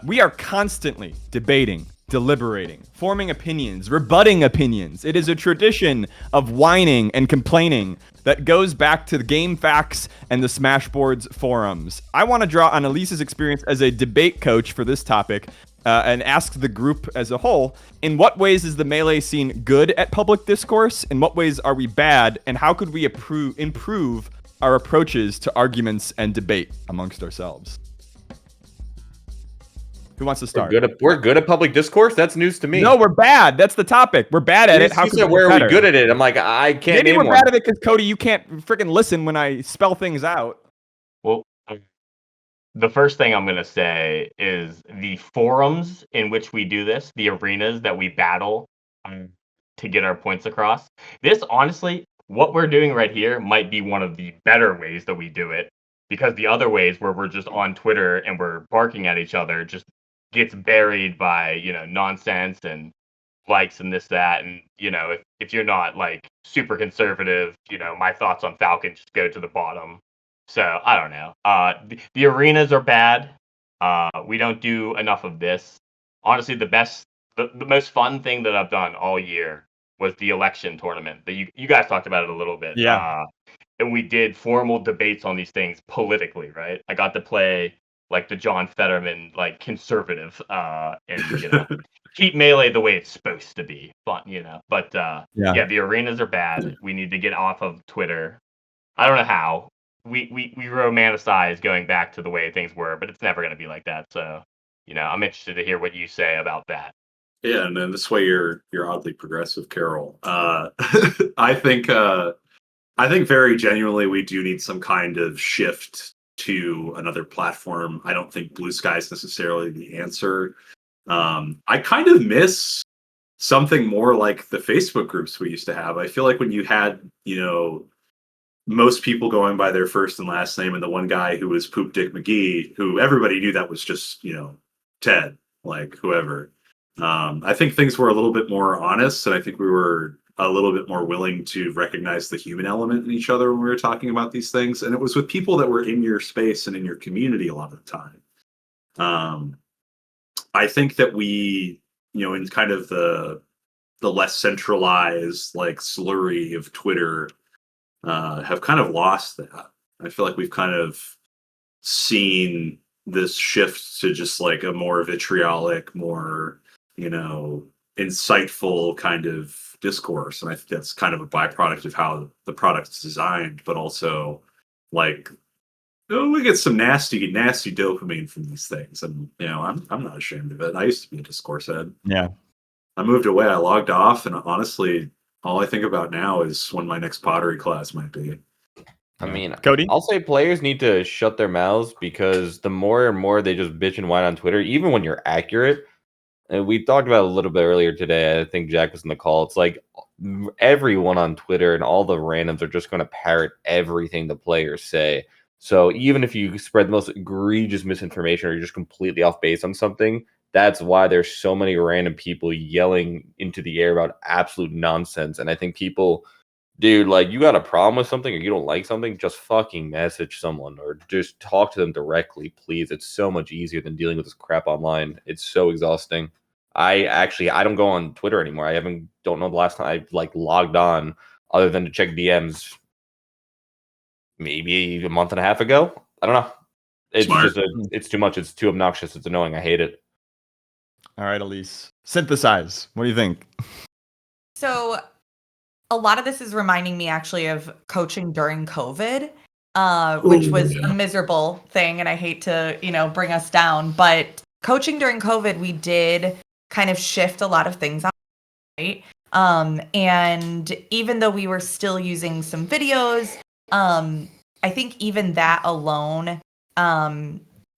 we are constantly debating, deliberating, forming opinions, rebutting opinions. It is a tradition of whining and complaining that goes back to the Game Facts and the Smashboards forums. I want to draw on Elise's experience as a debate coach for this topic and ask the group as a whole, in what ways is the Melee scene good at public discourse? In what ways are we bad? And how could we improve our approaches to arguments and debate amongst ourselves? Who wants to start? We're good at public discourse. That's news to me. No, we're bad. That's the topic. We're bad at it. How You could said, we where be are better? we good at it? I'm like, I can't Maybe name we're one. bad at it because Cody, you can't freaking listen when I spell things out. Well, the first thing I'm going to say is the forums in which we do this, the arenas that we battle to get our points across. This, honestly, what we're doing right here might be one of the better ways that we do it. because the other ways where we're just on Twitter and we're barking at each other just gets buried by, nonsense and likes and this, that. And, if you're not like super conservative, my thoughts on Falcon just go to the bottom. So I don't know. The arenas are bad. We don't do enough of this. Honestly, the most fun thing that I've done all year was the election tournament. That you guys talked about it a little bit. Yeah. And we did formal debates on these things politically, right? I got to play like the John Fetterman, like conservative, and keep Melee the way it's supposed to be, fun, But yeah, the arenas are bad. We need to get off of Twitter. I don't know how. We romanticize going back to the way things were, but it's never going to be like that. So, I'm interested to hear what you say about that. Yeah, and then this way you're oddly progressive, Carol. I think very genuinely we do need some kind of shift to another platform. I don't think Blue Sky is necessarily the answer. I kind of miss something more like the Facebook groups we used to have. I feel like when you had, most people going by their first and last name, and the one guy who was Poop Dick McGee, who everybody knew that was just, Ted, like whoever. I think things were a little bit more honest, and I think we were a little bit more willing to recognize the human element in each other when we were talking about these things. And it was with people that were in your space and in your community a lot of the time. I think that we, in kind of the less centralized, like slurry of Twitter, have kind of lost that. I feel like we've kind of seen this shift to just like a more vitriolic, more, insightful kind of discourse. And I think that's kind of a byproduct of how the product's designed, but also like, we get some nasty dopamine from these things. And, I'm not ashamed of it. I used to be a discourse head. Yeah. I moved away. I logged off. And honestly, all I think about now is when my next pottery class might be. I mean, Cody? I'll say players need to shut their mouths, because the more and more they just bitch and whine on Twitter, even when you're accurate, and we talked about it a little bit earlier today, I think Jack was in the call, it's like everyone on Twitter and all the randoms are just going to parrot everything the players say. So even if you spread the most egregious misinformation or you're just completely off base on something, that's why there's so many random people yelling into the air about absolute nonsense. And I think people, dude, like, you got a problem with something or you don't like something, just fucking message someone or just talk to them directly, please. It's so much easier than dealing with this crap online. It's so exhausting. I don't go on Twitter anymore. Don't know the last time I logged on other than to check DMs maybe a month and a half ago. I don't know. It's Smart. it's too much. It's too obnoxious. It's annoying. I hate it. All right, Elise. Synthesize. What do you think? So a lot of this is reminding me actually of coaching during COVID, which was a miserable thing. And I hate to, bring us down, but coaching during COVID, we did kind of shift a lot of things on, right? And even though we were still using some videos, I think even that alone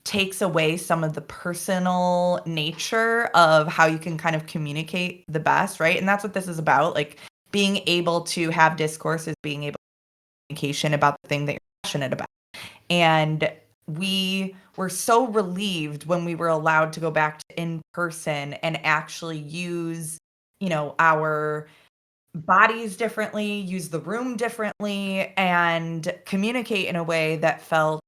takes away some of the personal nature of how you can kind of communicate the best, right? And that's what this is about, like being able to have discourses, being able to have communication about the thing that you're passionate about. And we were so relieved when we were allowed to go back to in person and actually use, our bodies differently, use the room differently, and communicate in a way that felt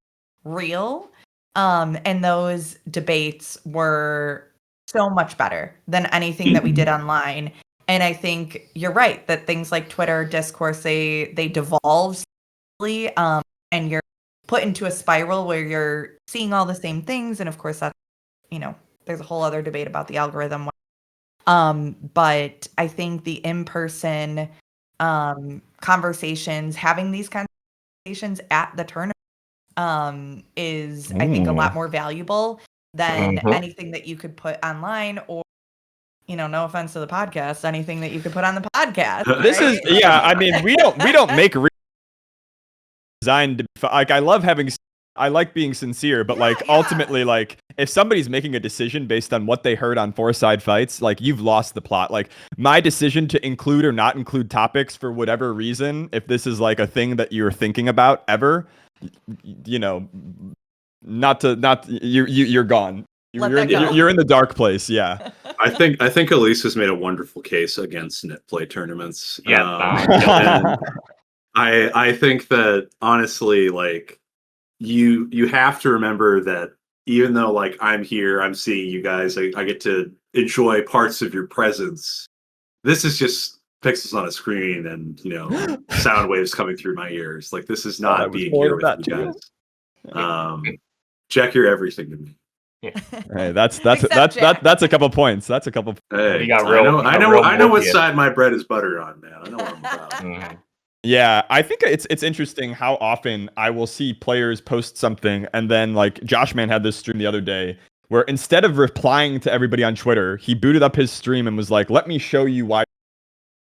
real. And those debates were so much better than anything that we did online. And I think you're right that things like Twitter discourse, they devolve slowly, and you're put into a spiral where you're seeing all the same things. And of course, that's, there's a whole other debate about the algorithm. But I think the in-person conversations, having these kinds of conversations at the tournament is, I think, a lot more valuable than anything that you could put online, or, no offense to the podcast, anything that you could put on the podcast. This right? is, yeah, I mean, we don't make designed to be, like, I like being sincere, but ultimately, if somebody's making a decision based on what they heard on Fourside Fights, you've lost the plot. Like, my decision to include or not include topics for whatever reason, if this is a thing that you're thinking about ever, you know, you're gone. Let that go. You're in the dark place. Yeah. I think Elise has made a wonderful case against net play tournaments. Yeah, And I think that honestly, like you have to remember that even though like I'm here, I'm seeing you guys, I get to enjoy parts of your presence. This is just pixels on a screen and sound waves coming through my ears. Like this is not being here with you guys. Jack, you're everything to me. Hey, that's a couple points. That's a couple. Hey, got I know what Morpheus. side my bread is buttered on, man. I know what I'm about. Mhm. Yeah, I think it's interesting how often I will see players post something and then like Josh Man had this stream the other day where instead of replying to everybody on Twitter, he booted up his stream and was like, "Let me show you why."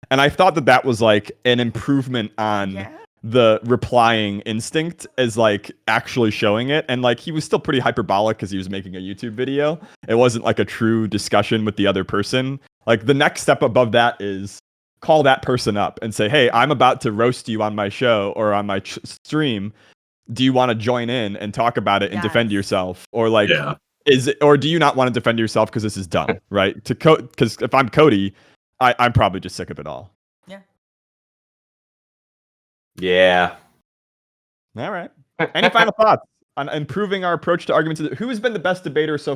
And I thought that was like an improvement on the replying instinct as like actually showing it. And like he was still pretty hyperbolic because he was making a YouTube video. It wasn't like a true discussion with the other person. Like the next step above that is call that person up and say, "Hey, I'm about to roast you on my show or on my stream. Do you want to join in and talk about it and defend yourself?" Or like, or do you not want to defend yourself because this is dumb, right? Because if I'm Cody, I'm probably just sick of it all. Yeah. All right. Any final thoughts on improving our approach to arguments? Who has been the best debater so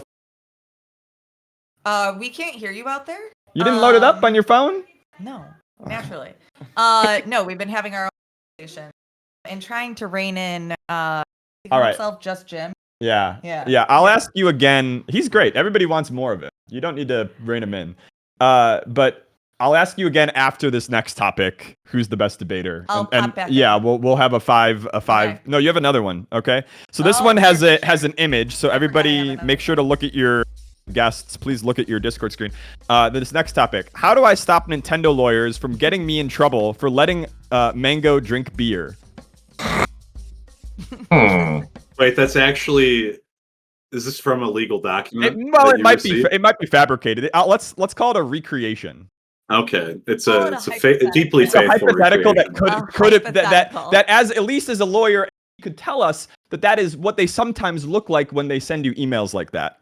far? We can't hear you out there. You didn't load it up on your phone? No, naturally. No, we've been having our own conversation and trying to rein in all right. himself, just Jim. Yeah. I'll ask you again. He's great. Everybody wants more of it. You don't need to rein him in. But I'll ask you again after this next topic. Who's the best debater? I'll pop back yeah, in. we'll have a five. Okay. No, you have another one. Okay. So this one has an image. So everybody, make sure to look at your guests. Please look at your Discord screen. This next topic: how do I stop Nintendo lawyers from getting me in trouble for letting Mango drink beer? Wait, that's actually. Is this from a legal document? It might be fabricated. Let's call it a recreation. Okay, it's a deeply it's a faithful hypothetical that recreation. could have that as at least as a lawyer you could tell us that is what they sometimes look like when they send you emails like that.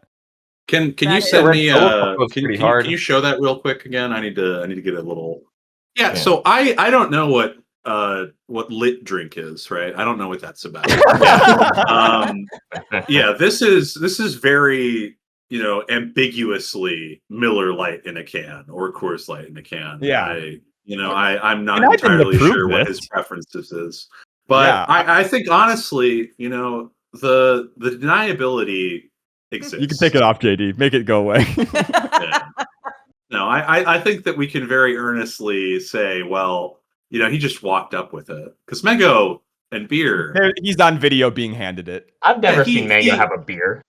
Can you send me? Can you show that real quick again? I need to get a little. Yeah. So I don't know what lit drink is, right? I don't know what that's about. This is very ambiguously Miller Lite in a can or Coors Light in a can. I'm not entirely sure what his preferences is, but I think honestly, the deniability exists. You can take it off, JD. Make it go away. No, I think that we can very earnestly say, well, he just walked up with it because Mango and beer. He's on video being handed it. I've never seen Mango have a beer.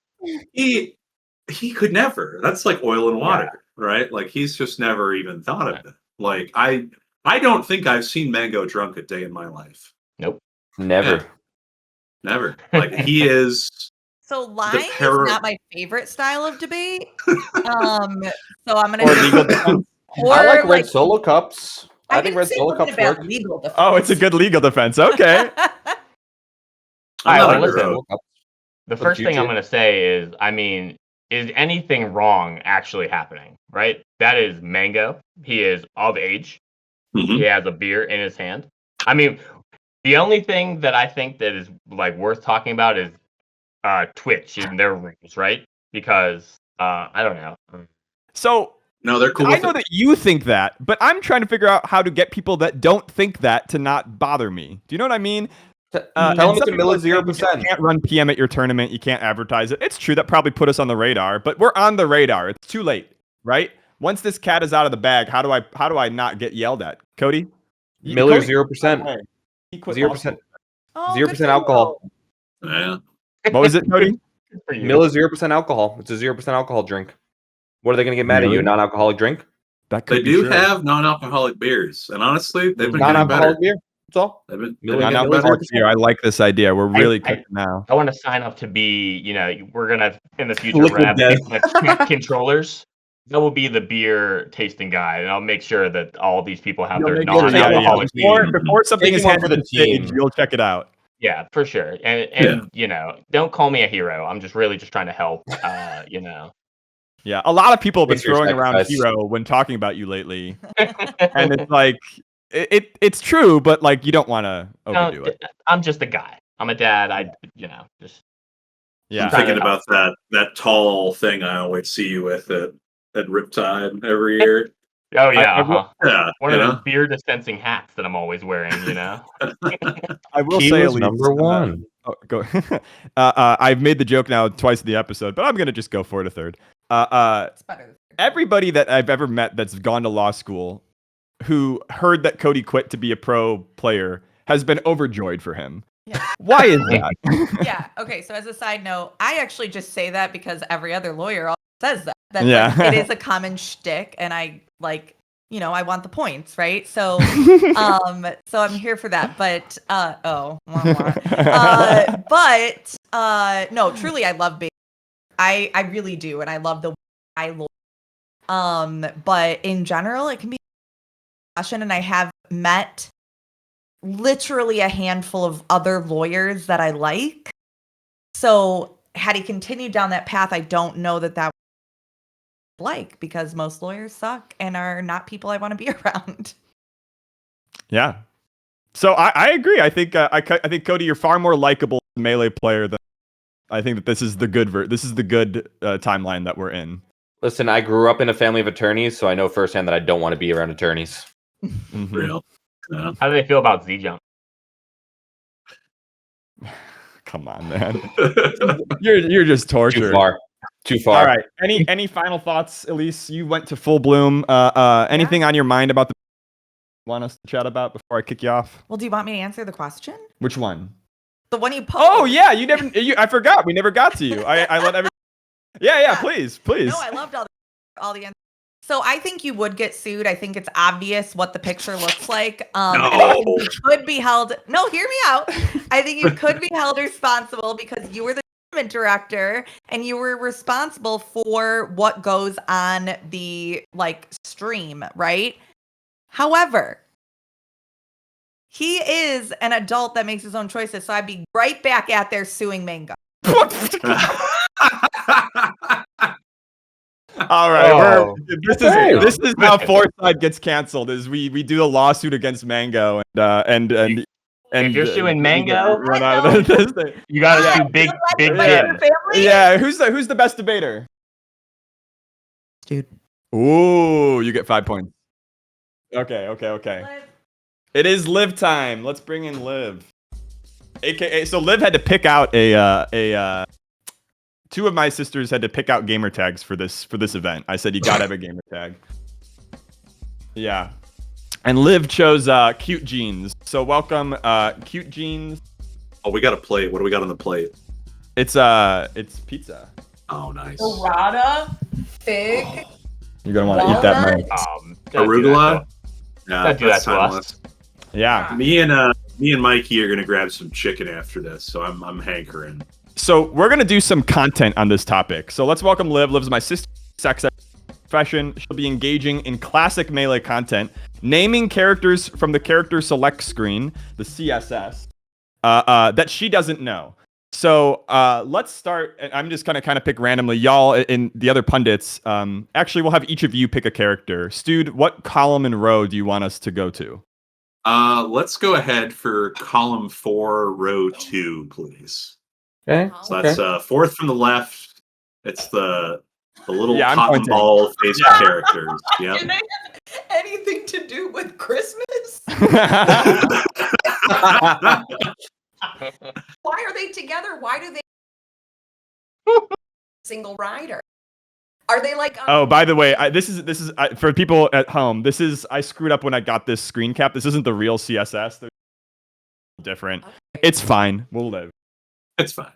He could never. That's like oil and water, right? Like he's just never even thought of it. Like I don't think I've seen Mango drunk a day in my life. Nope. Never. Yeah. Never. Like he is. So lying is not my favorite style of debate. So I'm gonna I like red solo cups. I think red solo cups work. Oh, it's a good legal defense. Okay. Listen, the first thing I'm going to say is, is anything wrong actually happening, right? That is Mango. He is of age. Mm-hmm. He has a beer in his hand. The only thing that I think that is like worth talking about is Twitch and their rules, right? Because I don't know. So no, they're cool. I know that you think that, but I'm trying to figure out how to get people that don't think that to not bother me. Do you know what I mean? Tell them it's a mill of 0%. You can't run PM at your tournament. You can't advertise it. It's true that probably put us on the radar, but we're on the radar. It's too late, right? Once this cat is out of the bag, how do I not get yelled at? Cody? Miller 0%. 0%. 0% alcohol. Yeah. What was it, Cody? Miller 0% alcohol. It's a 0% alcohol drink. What are they going to get mad at you? A non-alcoholic drink? They do have non-alcoholic beers, and honestly, they've been non-alcoholic beer. That's all. Non-alcoholic beer. I like this idea. We're really cooking now. I want to sign up to be. We're gonna in the future we're gonna have controllers. That will be the beer tasting guide, and I'll make sure that all these people have their non-alcoholic beer. Before something is handed to the stage, you'll check it out. Yeah, for sure. And you know, don't call me a hero. I'm just really just trying to help. You know. Yeah, a lot of people have been Thanks for your throwing around sacrifice. hero when talking about you lately, and it's like it's true, but like you don't want to No, overdo it. I'm just a guy. I'm a dad. I you know just Yeah, I'm trying thinking to help. about that tall thing I always see you with at Riptide every year. Oh yeah, I will- Yeah, one you of know? those beer dispensing hats that I'm always wearing. You know. I will He say, was Elise, number one. go. I've made the joke now twice in the episode, but I'm gonna just go for it a third. It's better. Everybody that I've ever met that's gone to law school who heard that Cody quit to be a pro player has been overjoyed for him. Yeah. Why is that? Yeah. Okay. So as a side note, I actually just say that because every other lawyer also says that. That's Yeah. like, it is a common shtick, and I like, you know, I want the points, right? So, so I'm here for that. But wah, wah. No, truly, I love being. I really do, and I love the I lawyer. But in general, it can be passion, and I have met literally a handful of other lawyers that I like. So had he continued down that path, I don't know that would like, because most lawyers suck and are not people I want to be around. Yeah. So I agree. I think I think Cody, you're far more likable as a Melee player than I think that this is the good timeline that we're in. Listen, I grew up in a family of attorneys, so I know firsthand that I don't want to be around attorneys. Mhm. Real. Yeah. How do they feel about Z Jump? Come on, man. You're just tortured. Too far. All right. Any final thoughts, Elise? You went to full bloom. Anything on your mind about the want us to chat about before I kick you off? Well, do you want me to answer the question? Which one? The one you posed. Oh yeah, I forgot. We never got to you. I let every. Yeah. Please. No, I loved all the answers. So I think you would get sued. I think it's obvious what the picture looks like. And I think you could be held. No, hear me out. I think you could be held responsible because you were the tournament director and you were responsible for what goes on the stream, right? However, he is an adult that makes his own choices. So I'd be right back at there suing Mango. All right, this is how Fourside gets canceled. Is we do a lawsuit against Mango and if you're suing Mango, run out of this thing. You gotta sue Big Jim. Yeah, who's the best debater? Dude. Ooh, you get 5 points. Okay. It is Liv time. Let's bring in Liv. AKA, so Liv had to pick out a two of my sisters had to pick out gamer tags for this event. I said you gotta have a gamer tag. Yeah. And Liv chose cute jeans. So welcome, cute jeans. Oh, we got a plate. What do we got on the plate? It's pizza. Oh, nice. Burrata, fig. You're gonna want to eat that, Mike. Arugula. Yeah, Don't do that that's to us. timeless. Yeah. Me and Mikey are gonna grab some chicken after this, so I'm hankering. So we're gonna do some content on this topic. So let's welcome Liv. Liv's my sister, sex profession. She'll be engaging in classic Melee content, naming characters from the character select screen, the CSS, that she doesn't know. So let's start. And I'm just gonna kind of pick randomly. Y'all and the other pundits. Actually, we'll have each of you pick a character. Stu, what column and row do you want us to go to? Let's go ahead for column 4, row 2, please. Okay. So that's fourth from the left. It's the little I'm cotton pointing. ball faced characters. Yeah. Do they have anything to do with Christmas? Why are they together? Why do they single rider? Are they like? Oh, by the way, this is for people at home. I screwed up when I got this screen cap. This isn't the real CSS. They're different. Okay. It's fine. We'll live. It's fine.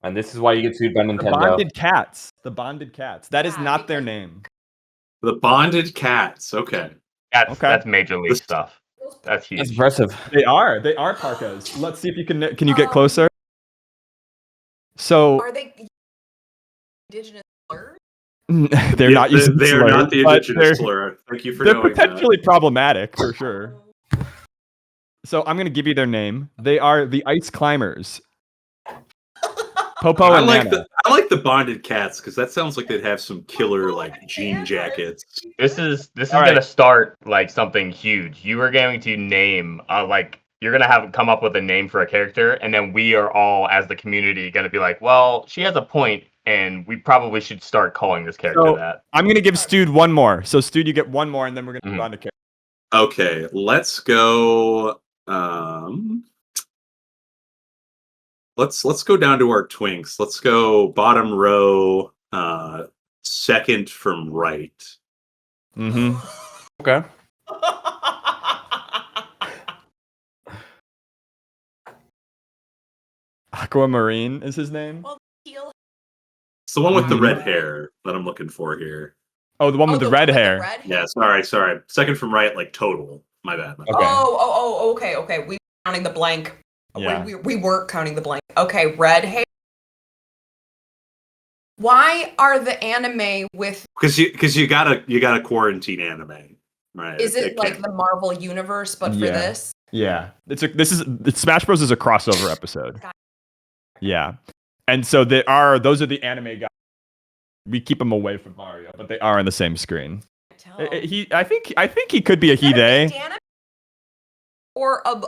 And this is why you get sued by The Nintendo. bonded cats. That is not their name. The bonded cats. Okay. That's major league stuff. That's huge. That's impressive. They are parkas. Let's see if you can you get closer. So Are they indigenous slurs? they're not using They are not the slurs, but indigenous slur. Thank you for they're knowing potentially problematic for sure. So I'm gonna give you their name. They are the Ice Climbers. Popo and Nana. I like the bonded cats because that sounds like they'd have some killer like jean jackets. This is All right. gonna start like something huge. You are going to name you're gonna have come up with a name for a character, and then we are all as the community gonna be like, well, she has a point, and we probably should start calling this character So that. I'm gonna give Stude one more. So Stude, you get one more, and then we're gonna move on to character. Okay, let's go. Let's go down to our twinks. Let's go bottom row, second from right. Mm-hmm. Okay. Aquamarine is his name. Well, teal. It's the one with the red hair that I'm looking for here. Oh, the one with the red hair. Yeah, sorry. Second from right, like total. My bad. Okay. Okay. We were counting the blank. Yeah. We weren't counting the blank. Okay, red hair. Why are the anime with? Because you gotta quarantine anime, right? Is it like the Marvel universe, but for Yeah. this? Yeah. Smash Bros is a crossover episode. Got Yeah. And so those are the anime guys. We keep them away from Mario, but they are on the same screen. I think he could be a he they. Or a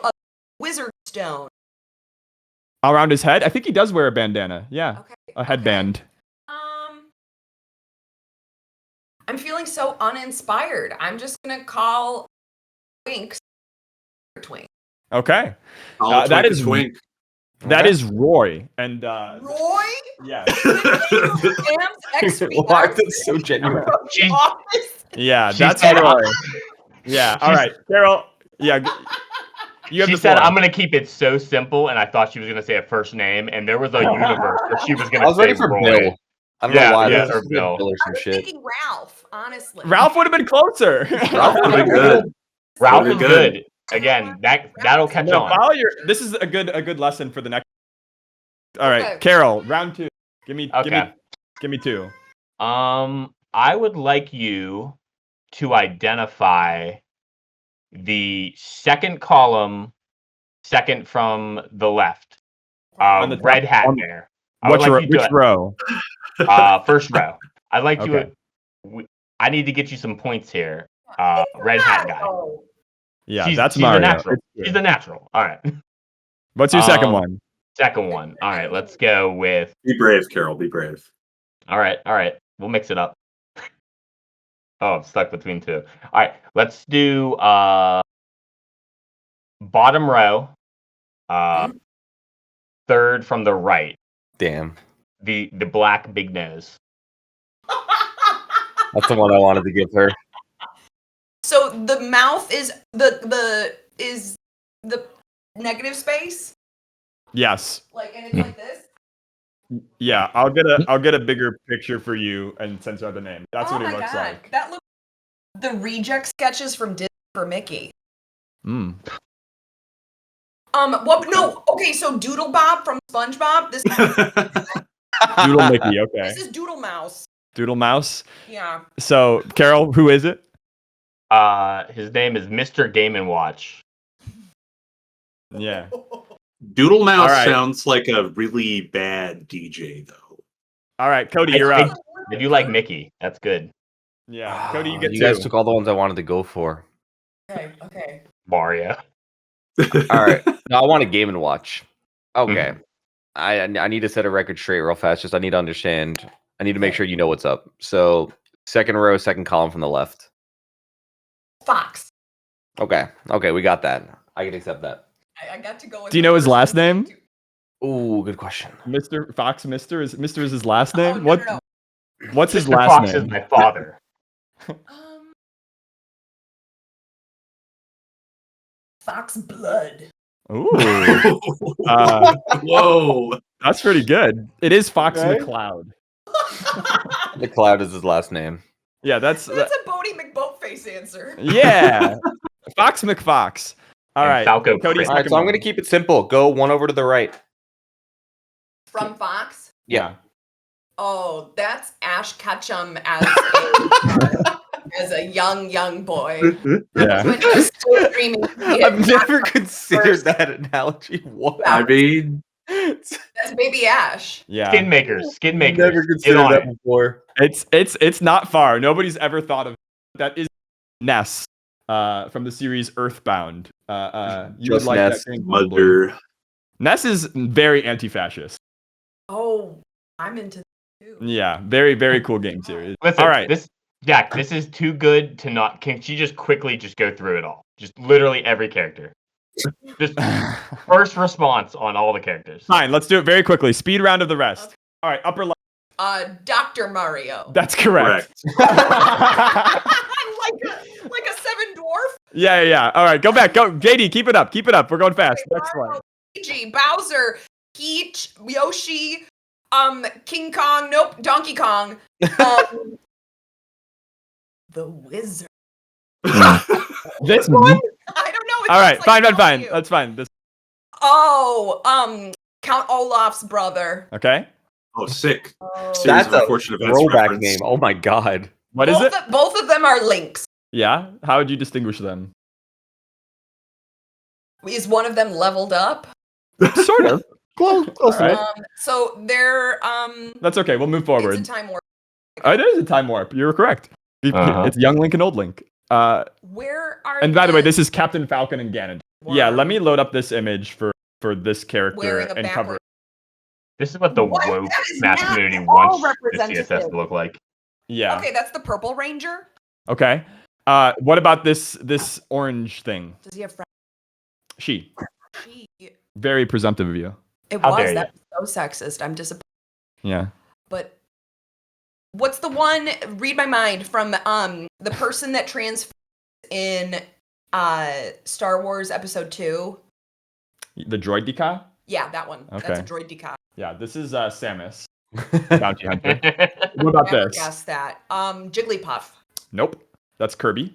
wizard stone. Around his head? I think he does wear a bandana. Yeah. Okay. A headband. I'm feeling so uninspired. I'm just gonna call Twinks Twink. Okay. That that is is twink. That is Roy. And Roy? yeah. Why is it so genuine? Yeah, She that's said, Roy. Yeah. All right. Carol. Yeah. You have She the said, floor. "I'm gonna keep it so simple," and I thought she was gonna say a first name, and there was a universe where she was gonna I was say ready for Roy. Bill. I don't know why. Yeah, This or is Bill. Bill or I some was shit. thinking Ralph, honestly. Ralph would have been closer. Ralph Would be good. Ralph Very is good. good. Again, that'll catch No, on. follow this is a good lesson for the next. All right, Okay. Carol, round 2. Give me Okay. give me 2. I would like you to identify the second column, second from the left. On the top- Red hat on- there. I would like you Which to row? first row. I'd like Okay. I need to get you some points here. Red hat guy. Oh. Yeah, she's that's a Mario. natural. It's She's true. a natural. All right. What's your second Um, one? Second one. All right. Let's go with. Be brave, Carol. Be brave. All right. We'll mix it up. Oh, I'm stuck between two. All right. Let's do bottom row. Third from the right. Damn. The black big nose. That's the one I wanted to give her. So the mouth is the negative space, Yes. like, and it's like this. Yeah, I'll get a bigger picture for you and censor the name. That's what he looks like. That looks the reject sketches from Disney for Mickey. Mm. What? No. Okay, so Doodle Bob from SpongeBob. This Doodle Mickey, okay. this is Doodle Mouse. Doodle Mouse. Yeah. So, Carol, who is it? His name is Mr. Game & Watch. Yeah. Doodle Mouse All right. sounds like a really bad DJ, though. All right, Cody, you're up. I do like Mickey. That's good. Yeah, Cody, you get You 2. guys took all the ones I wanted to go for. Okay. Mario. All right. No, I want a Game and Watch. Okay. I need to set a record straight real fast. Just I need to understand. I need to make sure you know what's up. So second row, second column from the left. Fox. Okay. Okay, we got that. I can accept that. I got to go with Do you the know his first last one. name? Ooh, good question. Mr. Fox Mr. is his last name? Oh, no. What's his Mr. last Fox name? is my father. Fox Blood. Ooh. Whoa. That's pretty good. It is Fox Okay. McCloud. The Cloud is his last name. Yeah, that's That's a Bodie McBoatface answer. yeah. Fox McFox. All And right. Falco Cody's All right, second so I'm one. going to keep it simple. Go one over to the right. From Fox. Yeah. Oh, that's Ash Ketchum as a as a young boy. Yeah. When he was still dreaming. He had I've never considered that analogy. What? I mean, That's Baby Ash. Yeah. Skin makers. Never Get considered on that it. before. It's not far. Nobody's ever thought of that. Is Ness from the series Earthbound. You would Just like Ness. that game, probably. Mother. Ness is very anti-fascist. Oh, I'm into that too. Yeah, very very cool game series. Listen, All right. Jack, this is too good to not. Can she just quickly just go through it all? Just literally every character. Just first response on all the characters. Fine, let's do it very quickly. Speed round of the rest. All right, upper left. Dr. Mario. That's correct. I'm like a seven dwarf. Yeah. All right, go back. Go, JD. Keep it up. We're going fast. Next one. Luigi, Bowser, Peach, Yoshi, King Kong. Nope, Donkey Kong. The Wizard. This one. I don't know. It All right, sounds like fine. you. That's fine. This. Oh, Count Olaf's brother. Okay. Oh, sick. Oh. Series That's of a unfortunate events throwback reference. name. Oh my god. What is it? Both of them are Links. Yeah. How would you distinguish them? Is one of them leveled up? Sort of. Close All right. enough. So they're That's okay. We'll move forward. It's a time warp. Oh, it is a time warp. You're correct. It's young Link and old Link. Where are And by the way, this is Captain Falcon and Ganon. Yeah, Wow. let me load up this image for this character Wearing a and cover it. This is what the What? woke That is math not community at all wants the CSS representative. to look like. Yeah. Okay, that's the Purple Ranger. Okay. What about this orange thing? Does he have friends? She. She. Very presumptive of you. It How was. dare That was so sexist. I'm disappointed. Yeah. But what's the one? Read my mind from the person that transforms in Star Wars Episode 2. The droid decal? Yeah, that one. Okay. That's a droid decal. Yeah, this is Samus. Bounty hunter. What about Never this? guessed that. Jigglypuff. Nope. That's Kirby.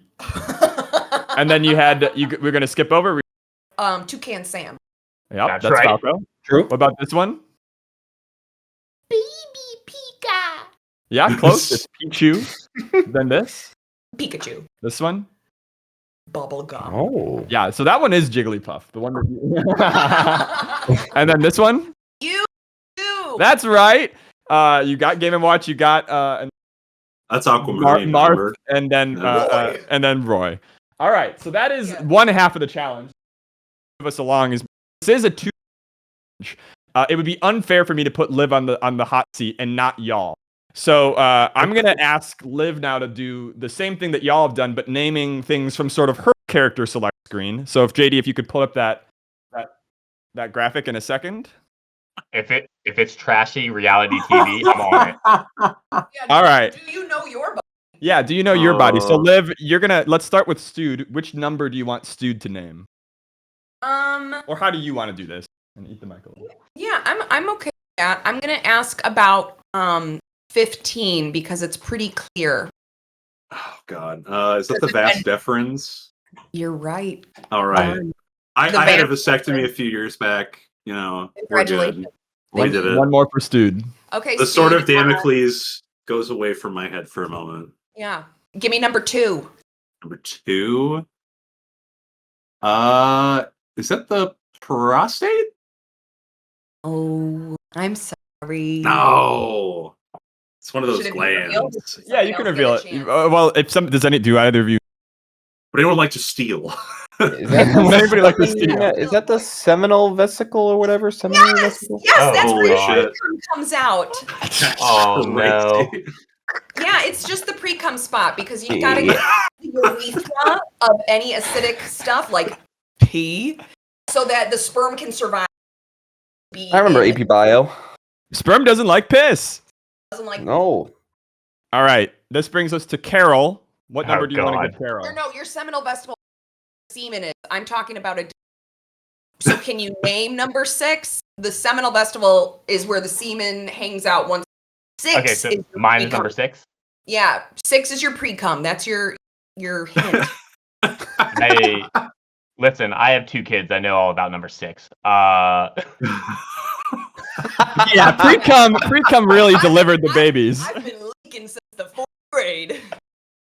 And then you had we're gonna skip over. Toucan Sam. Yep, That's that's right. Falco. True. What about this one? Baby Pika. Yeah, close. It's Pichu. Then this. Pikachu. This one. Bubblegum. Oh. Yeah, so that one is Jigglypuff. The one that And then this one. You too. That's right. You got Game & Watch. You got That's Aquamarine. remember? Marth, and then Roy. All right, so that is one half of the challenge. Move us along. This is a two. It would be unfair for me to put Liv on the hot seat and not y'all. So I'm gonna ask Liv now to do the same thing that y'all have done, but naming things from sort of her character select screen. So if JD, if you could pull up that graphic in a second. If it's trashy reality TV, I'm on it. Yeah, All right. Do you know your body? Yeah, do you know your body? So Liv, let's start with Stude. Which number do you want Stude to name? Or how do you want to do this? And eat the mic a little. Yeah, I'm okay with that. I'm gonna ask about 15 because it's pretty clear. Oh God. Is that the vas deferens? You're right. All right. I the had a vas vasectomy a few years back. You know, we're Congratulations. good. We did it. One more for Stude. Okay. The sword of Steve, Damocles goes away from my head for a moment. yeah. Give me number 2. Number 2. Is that the prostate? Oh, I'm sorry. No. It's one of those Should it be revealed? glands. Yeah, you can reveal it. Somebody else get a Well, if do either of you? Would anyone like to steal? Is that Would anybody like to steal? Is that the seminal vesicle or whatever? Seminal Yes, vesicle? yes, Oh, that's holy where shit. the pre-cum comes out. Oh, no. Yeah, it's just the pre-cum spot because you gotta get the urethra of any acidic stuff like pee, so that the sperm can survive. I remember AP Bio. Sperm doesn't like piss. Doesn't like No. All right, this brings us to Carol. What number Oh, do you want to God. give Carol? your seminal vesicle semen is. I'm talking about a. So can you name number 6? The seminal vesicle is where the semen hangs out. 6. Okay, so is your mine is pre-cum. number 6. Yeah, 6 is your pre-cum. That's your hint. Hey, listen, I have 2 kids. I know all about number 6. Yeah, pre-cum really delivered the babies. I've been leaking since the 4th grade.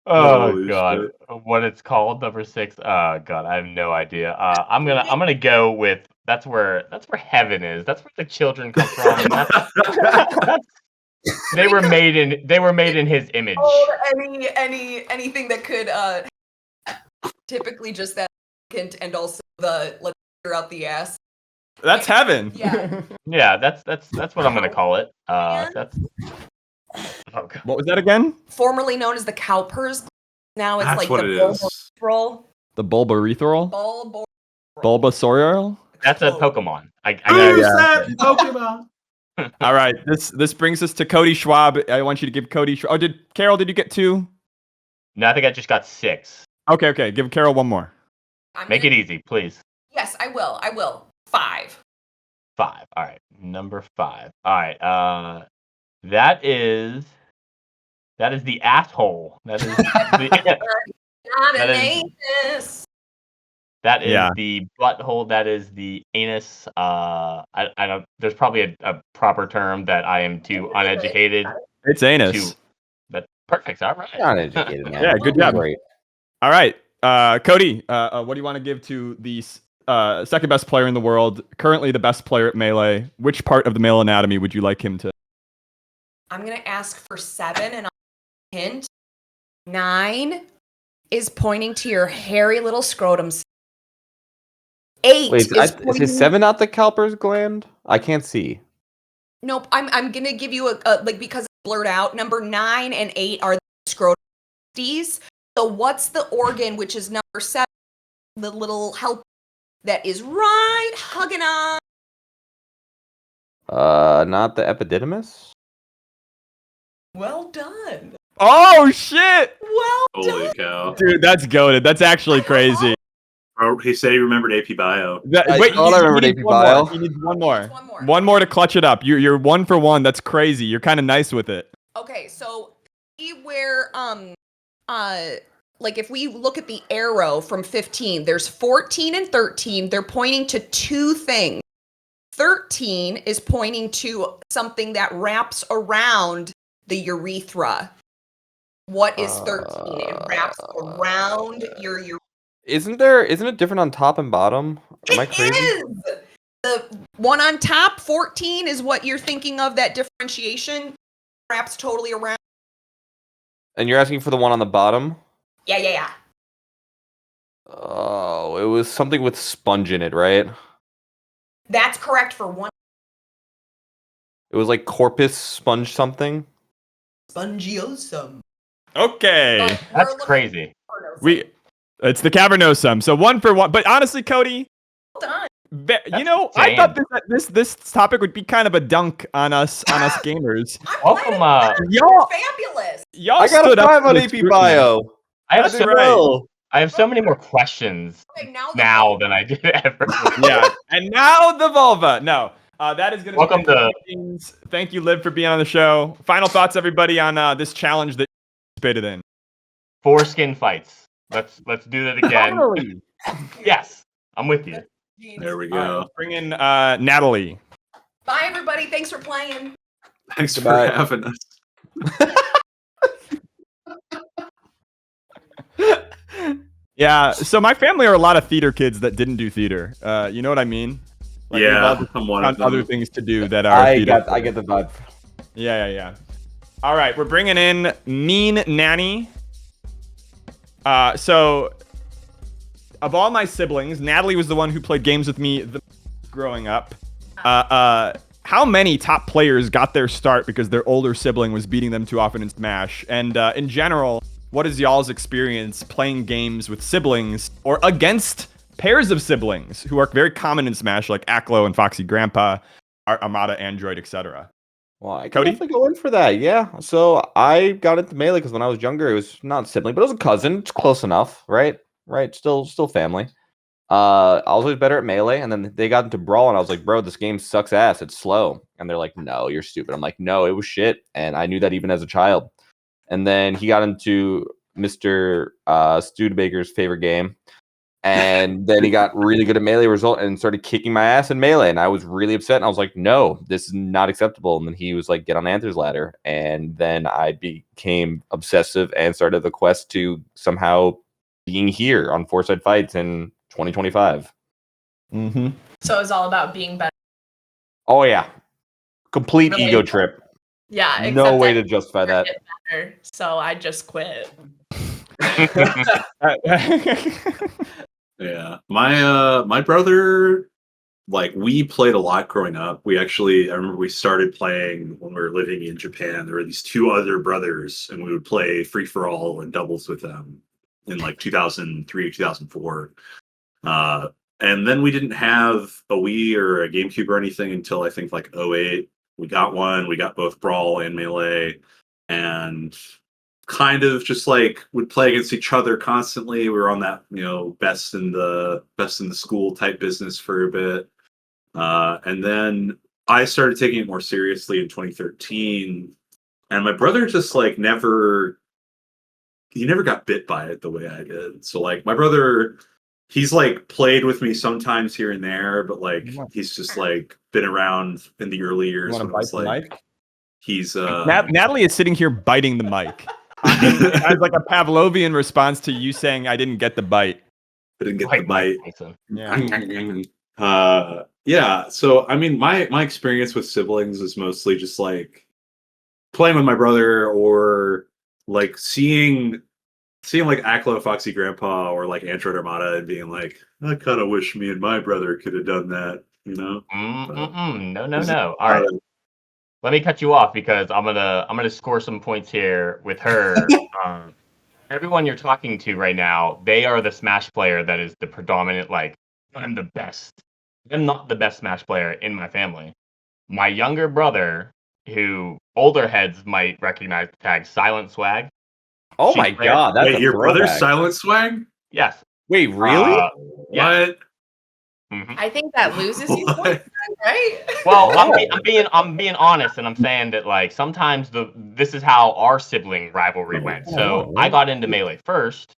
Oh Holy god, shit. what it's called, number 6? Oh god, I have no idea. I'm gonna go with that's where heaven is. That's where the children come from, and that's they were made in his image. Oh, anything that could typically just that and also the let's figure out the ass. That's heaven. Yeah. Yeah, that's what I'm gonna call it. That's oh god. What was that again? Formerly known as the cowpers. Now it's That's like what the it is. roll. The Bulbasaurol? Bulb. Bulbasaurial? That's a Pokemon. Who's yeah. that Pokemon? All right. This brings us to Cody Schwab. I want you to give Cody. Oh, Carol? Did you get 2? No, I think I just got 6. Okay. Give Carol 1 more. Make it easy, please. Yes, I will. 5. 5. All right, number 5. All right. That is the asshole. That is the Not That an is- anus. that is Yeah. the butthole. That is the anus. I don't. There's probably a proper term that I am too uneducated It's anus. to. That's perfect. All right. Uneducated, man. Yeah, good job. Great. All right. Cody, what do you want to give to the second best player in the world, currently the best player at Melee? Which part of the male anatomy would you like him to? I'm gonna ask for 7, and I'll hint. 9 is pointing to your hairy little scrotum. 8 Wait, is is pointing. his 7 not the Cowper's gland? I can't see. Nope. I'm gonna give you a like because it's blurred out. Number 9 and 8 are the scrotum. So what's the organ which is number 7? The little help that is right hugging on. Not the epididymis? Well done. Oh shit, Well Holy done. cow. dude, that's goated. That's actually crazy. Oh, he said he remembered AP Bio. I Wait, thought I remembered he needs AP one Bio. more. He needs one more. One more. One more to clutch it up. You're 1 for 1. That's crazy. You're kind of nice with it. Okay, so see where like if we look at the arrow from 15, there's 14 and 13. They're pointing to 2 things. 13 is pointing to something that wraps around the urethra. What is 13? It wraps around your urethra. Isn't it different on top and bottom? Am I crazy? It is! The one on top, 14, is what you're thinking of, that differentiation. Wraps totally around. And you're asking for the one on the bottom? Yeah. Oh, it was something with sponge in it, right? That's correct for one. It was like corpus sponge something. Spongiosum. Okay. But we're That's looking crazy. for no- It's the cavernosum. So 1 for 1. But honestly, Cody, Well done. I thought this topic would be kind of a dunk on us gamers. I'm Welcome, glad y'all- you're fabulous. Y'all I got stood a up 5 to on the AP scrutiny. Bio. I have That's so right. I have so many more questions Okay, now now than I did ever. Yeah, and now the vulva. No, that is going to Welcome be to- things. Thank you, Liv, for being on the show. Final thoughts, everybody, on this challenge that you participated in. Foreskin fights. Let's do that again. Finally. Yes, I'm with you. There we All right, go. let's bring in Natalie. Bye, everybody. Thanks for playing. Thanks Goodbye. for having us. Yeah, so my family are a lot of theater kids that didn't do theater. You know what I mean? Like, we've all Yeah, just I'm one of found other them. things to do that are I theater. get the vibe. Yeah. All right, we're bringing in Mean Nanny. So, of all my siblings, Natalie was the one who played games with me growing up. How many top players got their start because their older sibling was beating them too often in Smash? And in general, what is y'all's experience playing games with siblings or against pairs of siblings who are very common in Smash, like Aklo and Foxy Grandpa, Armada, Android, etc.? Well, I can Cody? definitely go in for that. Yeah. So I got into Melee because when I was younger, it was not sibling, but it was a cousin. It's close enough, right? Right. Still family. I was always better at Melee, and then they got into Brawl, and I was like, bro, this game sucks ass. It's slow. And they're like, no, you're stupid. I'm like, no, it was shit. And I knew that even as a child. And then he got into Mr. Studebaker's favorite game. And then he got really good at Melee result and started kicking my ass in Melee. And I was really upset. And I was like, no, this is not acceptable. And then he was like, get on Anther's ladder. And then I became obsessive and started the quest to somehow being here on Fourside Fights in 2025. Mm-hmm. So it's all about being better. Oh, yeah. Complete Really? ego trip. Yeah. No except way I to justify that. get better, so I just quit. Yeah. My brother, like, we played a lot growing up. I remember we started playing when we were living in Japan. There were these two other brothers, and we would play free for all and doubles with them in like 2003, 2004. And then we didn't have a Wii or a GameCube or anything until I think like 08. We got one. We got both Brawl and Melee, and kind of just like would play against each other constantly. We were on that, best in the school type business for a bit. And then I started taking it more seriously in 2013. And my brother just like never got bit by it the way I did. So like my brother, he's like played with me sometimes here and there, but like he's just like been around in the early years when it was like mic? he's Natalie is sitting here biting the mic. As like a Pavlovian response to you saying I didn't get the bite. I didn't get the bite. Yeah. Yeah. So I mean, my experience with siblings is mostly just like playing with my brother, or like seeing like Aklo Foxy Grandpa or like Android Armada and being like, I kind of wish me and my brother could have done that, No. All right. Let me cut you off because I'm gonna score some points here with her. Everyone you're talking to right now, they are the Smash player that is the predominant, like, I'm the best. I'm not the best Smash player in my family. My younger brother, who older heads might recognize the tag Silent Swag. Oh my god, that's Wait, your brother's Silent Swag? Yes. Wait, really? Yeah. What? I think that loses you points, right? Well, I'm being honest, and I'm saying that like sometimes this is how our sibling rivalry went. So I got into Melee first,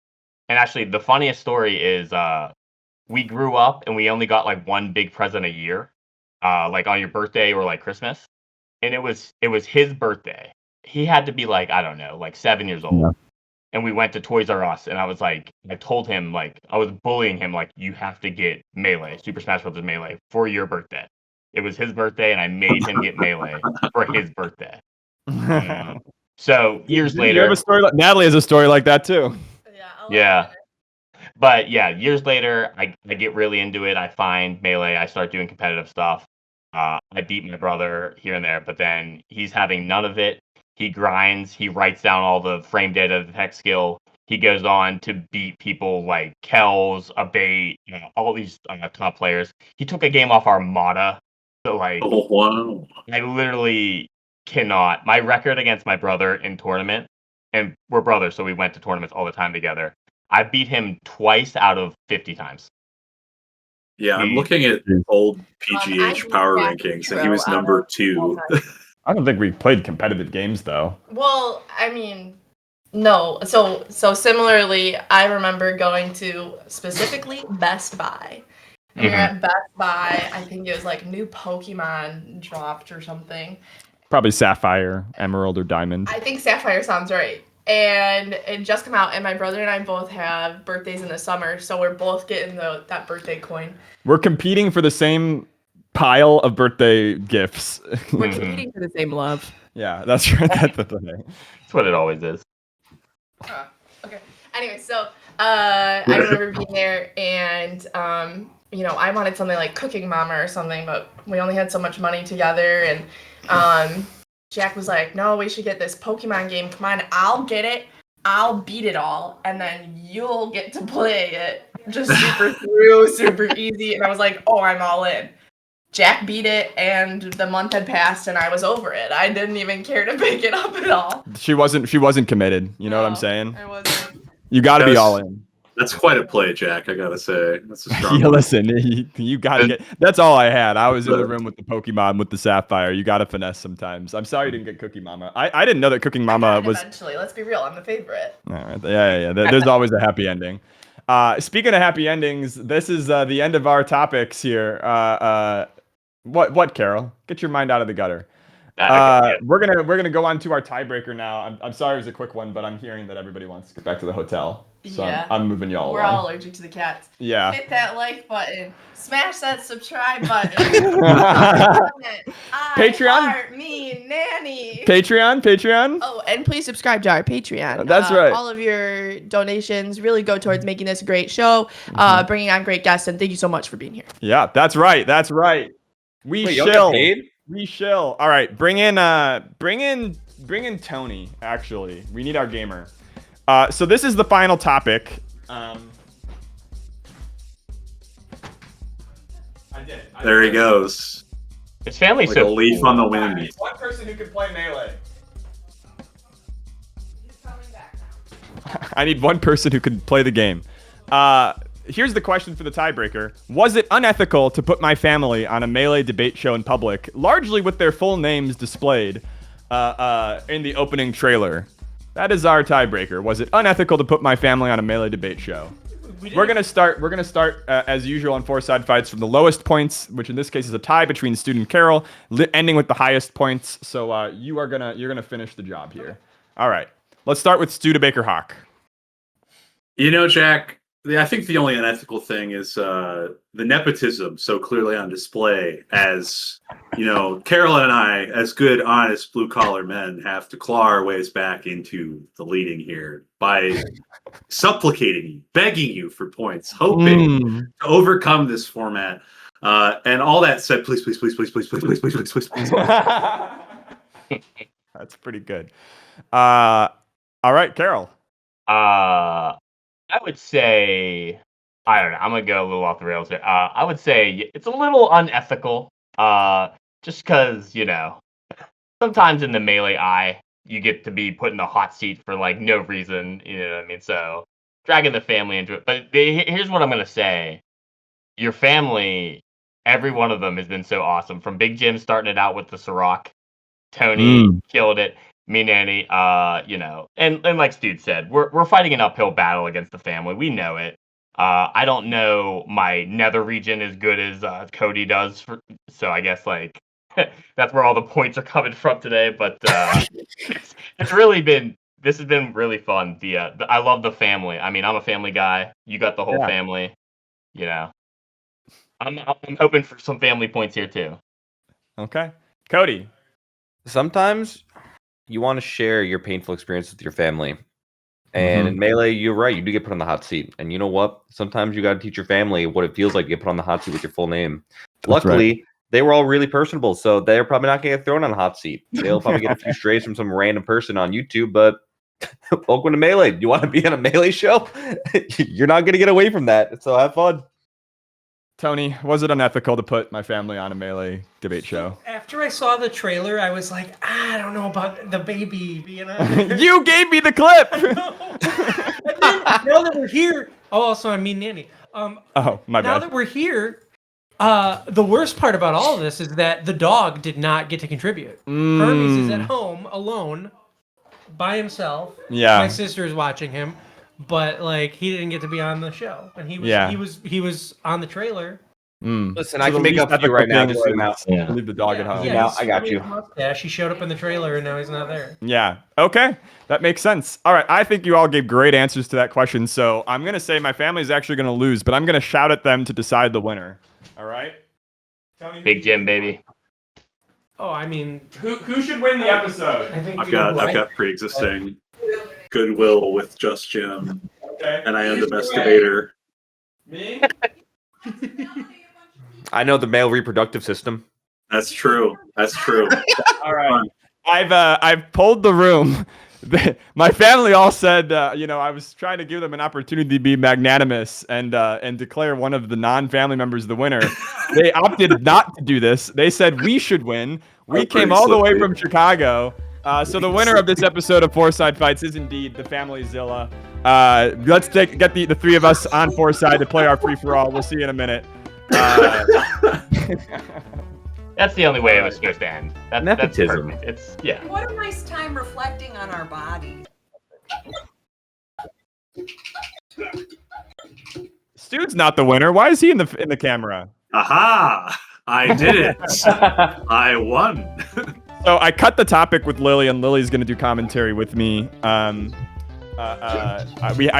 and actually the funniest story is we grew up and we only got like one big present a year, like on your birthday or like Christmas, and it was his birthday. He had to be like, I don't know, like 7 years old. Yeah. And we went to Toys R Us, and I was like, I told him, like, I was bullying him, like, you have to get Melee, Super Smash Bros. Melee, for your birthday. It was his birthday, and I made him get Melee for his birthday. So years later, you have a story Natalie has a story like that too. Yeah. But yeah, years later, I get really into it. I find Melee. I start doing competitive stuff. I beat my brother here and there, but then he's having none of it. He grinds. He writes down all the frame data, the tech skill. He goes on to beat people like Kells, Abate, all these top players. He took a game off Armada. So like, oh wow! I literally cannot. My record against my brother in tournament, and we're brothers, so we went to tournaments all the time together. I beat him twice out of 50 times. Yeah, I'm looking at old PGH power rankings, and he was number 2. I don't think we played competitive games though. Well, I mean, no. So similarly, I remember going to specifically Best Buy. And we were at Best Buy. I think it was like new Pokemon dropped or something. Probably Sapphire, Emerald, or Diamond. I think Sapphire sounds right. And it just came out, and my brother and I both have birthdays in the summer, so we're both getting that birthday coin. We're competing for the same pile of birthday gifts. We're competing for the same love. Yeah, that's right. That's the thing. That's what it always is. Okay. Anyway, so I remember being there, and I wanted something like Cooking Mama or something, but we only had so much money together, and Jack was like, no, we should get this Pokemon game. Come on, I'll get it. I'll beat it all, and then you'll get to play it. Just super easy. And I was like, oh, I'm all in. Jack beat it, and the month had passed, and I was over it. I didn't even care to pick it up at all. She wasn't committed. You know what I'm saying? I wasn't. You got to be all in. That's quite a play, Jack. I gotta say, that's a strong. Yeah, listen, you gotta get. That's all I had. I was in the room with the Pokemon with the Sapphire. You gotta finesse sometimes. I'm sorry you didn't get Cooking Mama. I didn't know that Cooking Mama was. Eventually, let's be real. I'm the favorite. All right. Yeah. There's always a happy ending. Speaking of happy endings, this is the end of our topics here. What, Carol? Get your mind out of the gutter. We're gonna go on to our tiebreaker now. I'm sorry it was a quick one, but I'm hearing that everybody wants to get back to the hotel. So Yeah. I'm moving y'all We're along. all allergic to the cats. Yeah. Hit that like button. Smash that subscribe button. Patreon? I heart me nanny. Patreon. Oh, and please subscribe to our Patreon. That's right. All of your donations really go towards making this a great show, bringing on great guests, and thank you so much for being here. Yeah, that's right. We Wait, y'all get shill. paid? We shill. All right, bring in Tony. Actually, we need our gamer. So this is the final topic. I did. There he goes. His family's Like so a leaf cool. on the wind. One person who can play Melee. I need one person who can play the game. Here's the question for the tiebreaker. Was it unethical to put my family on a Melee debate show in public, largely with their full names displayed in the opening trailer? That is our tiebreaker. Was it unethical to put my family on a Melee debate show? We're gonna start as usual on Fourside Fights from the lowest points, which in this case is a tie between Stu and Carol, ending with the highest points. So you're gonna finish the job here. All right. Let's start with Stu to Baker Hawk. You know, Jack, I think the only unethical thing is the nepotism so clearly on display as, Carol and I, as good, honest, blue-collar men, have to claw our ways back into the leading here by supplicating you, begging you for points, hoping to overcome this format. And all that said, please. That's pretty good. All right, Carol. I would say, I don't know. I'm gonna go a little off the rails here. I would say it's a little unethical. Just because sometimes in the Melee eye, you get to be put in the hot seat for like no reason. You know what I mean? So dragging the family into it. But here's what I'm gonna say: your family, every one of them has been so awesome. From Big Jim starting it out with the Ciroc, Tony killed it. Me, Nanny, and like Stu said, we're fighting an uphill battle against the family. We know it. I don't know my nether region as good as Cody does, so I guess like that's where all the points are coming from today. But it's really been this has been really fun. I love the family. I mean, I'm a family guy. You got the whole family. I'm hoping for some family points here too. Okay, Cody. Sometimes you want to share your painful experience with your family. And in Melee, you're right. You do get put on the hot seat. And you know what? Sometimes you got to teach your family what it feels like to get put on the hot seat with your full name. Luckily, they were all really personable, so they're probably not going to get thrown on a hot seat. They'll probably get a few strays from some random person on YouTube, but welcome to Melee. Do you want to be on a Melee show? You're not going to get away from that, so have fun. Tony, was it unethical to put my family on a Melee debate show? After I saw the trailer, I was like, I don't know about the baby being on. You gave me the clip! And then, now that we're here... Oh, also, I mean Nanny. My bad. Now that we're here, the worst part about all of this is that the dog did not get to contribute. Hermes is at home, alone, by himself. Yeah. My sister is watching him. But like he didn't get to be on the show, and he was on the trailer. Listen, I can make up for you right now. Just zoom out. Leave the dog at home. Yeah, I got you. He showed up in the trailer, and now he's not there. Yeah. Okay. That makes sense. All right. I think you all gave great answers to that question. So I'm gonna say my family's actually gonna lose, but I'm gonna shout at them to decide the winner. All right. Big Jim, baby. Oh, I mean, who should win the episode? I think I've got pre-existing goodwill with Just Jim, and I am the best debater. Me? I know the male reproductive system. That's true. All right. I've polled the room. My family all said, I was trying to give them an opportunity to be magnanimous and declare one of the non-family members the winner. They opted not to do this. They said we should win. We came all the way from Chicago. So the winner of this episode of Fourside Fights is indeed the Family Zilla. Let's get the three of us on Fourside to play our free-for-all. We'll see you in a minute. That's the only way it was supposed to end. Nepotism. That's perfect. What a nice time reflecting on our bodies. Stu's not the winner. Why is he in the camera? Aha! I did it. I won. So I cut the topic with Lily, and Lily's going to do commentary with me. I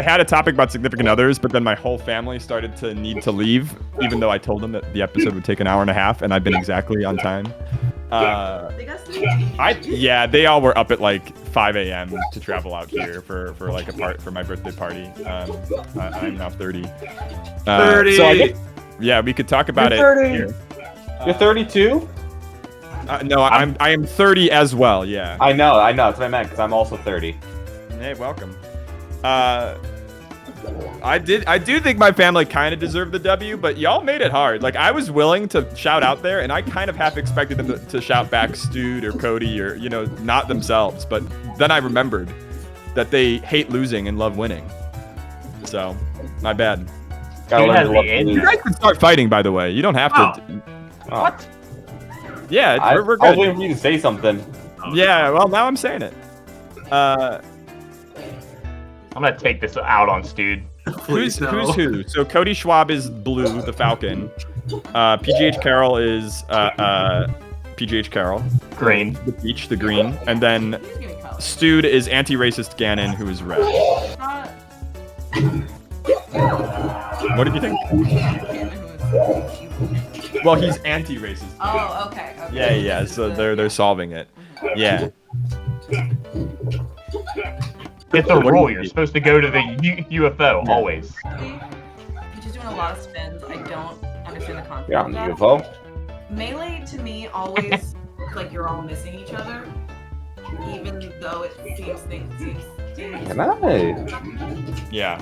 had a topic about significant others, but then my whole family started to need to leave, even though I told them that the episode would take an hour and a half, and I've been exactly on time. They all were up at like 5 a.m. to travel out here for my birthday party. I'm now 30. 30. So I guess, yeah, we could talk about it here. You're 32? No, I am 30 as well. Yeah. I know. That's what I meant because I'm also 30. Hey, welcome. I do think my family kind of deserved the W, but y'all made it hard. Like, I was willing to shout out there, and I kind of half expected them to shout back Stude or Cody or, not themselves. But then I remembered that they hate losing and love winning. So, my bad. You guys can start fighting, by the way. You don't have to. Oh. What? Yeah, we're good. I was waiting for you to say something. Yeah, well, now I'm saying it. I'm gonna take this out on Stude. Who's who? So Cody Schwab is Blue, the Falcon. PGH Carroll is PGH Carroll. Green. The Peach, the green. And then Stude is anti-racist Ganon, who is red. What did you think? Well, he's anti-racist. Oh, okay. Yeah. So they're solving it. Yeah. It's a rule. You're supposed to go to the UFO always. You're just doing a lot of spins. I don't understand the concept. You're on the UFO. Melee to me always like you're all missing each other, even though it seems Can I? Yeah.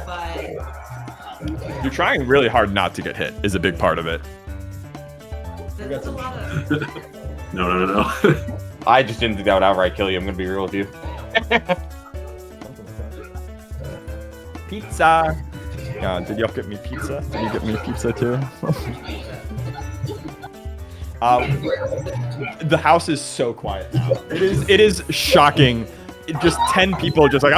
But You're trying really hard not to get hit is a big part of it. there's a lot of No. I just didn't think that would outright kill you. I'm gonna be real with you. Pizza. Did y'all get me pizza? Did you get me pizza too? The house is so quiet now. It is shocking. Just 10 people just like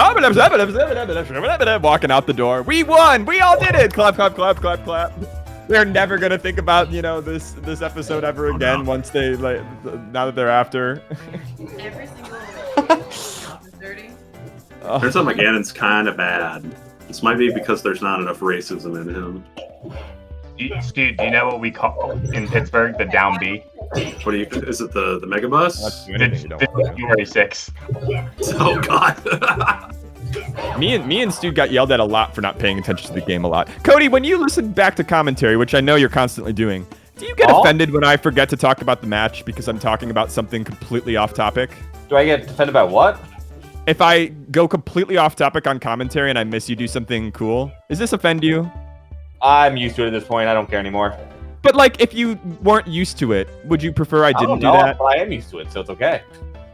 walking out the door. We won! We all did it! Clap, clap, clap, clap, clap. They're never gonna think about this episode ever again once they now that they're after. every single dirty. Turns out McGannon's kind of bad. This might be because there's not enough racism in him. Dude, do you know what we call in Pittsburgh the down B? What do you? Is it the megabus? The January 6th. Oh God. Me and Stu got yelled at a lot for not paying attention to the game a lot. Cody, when you listen back to commentary, which I know you're constantly doing, do you get offended when I forget to talk about the match because I'm talking about something completely off topic? Do I get offended about what? If I go completely off topic on commentary and I miss you do something cool, does this offend you? I'm used to it at this point. I don't care anymore. But like, if you weren't used to it, would you prefer I didn't do that? But I am used to it, so it's okay.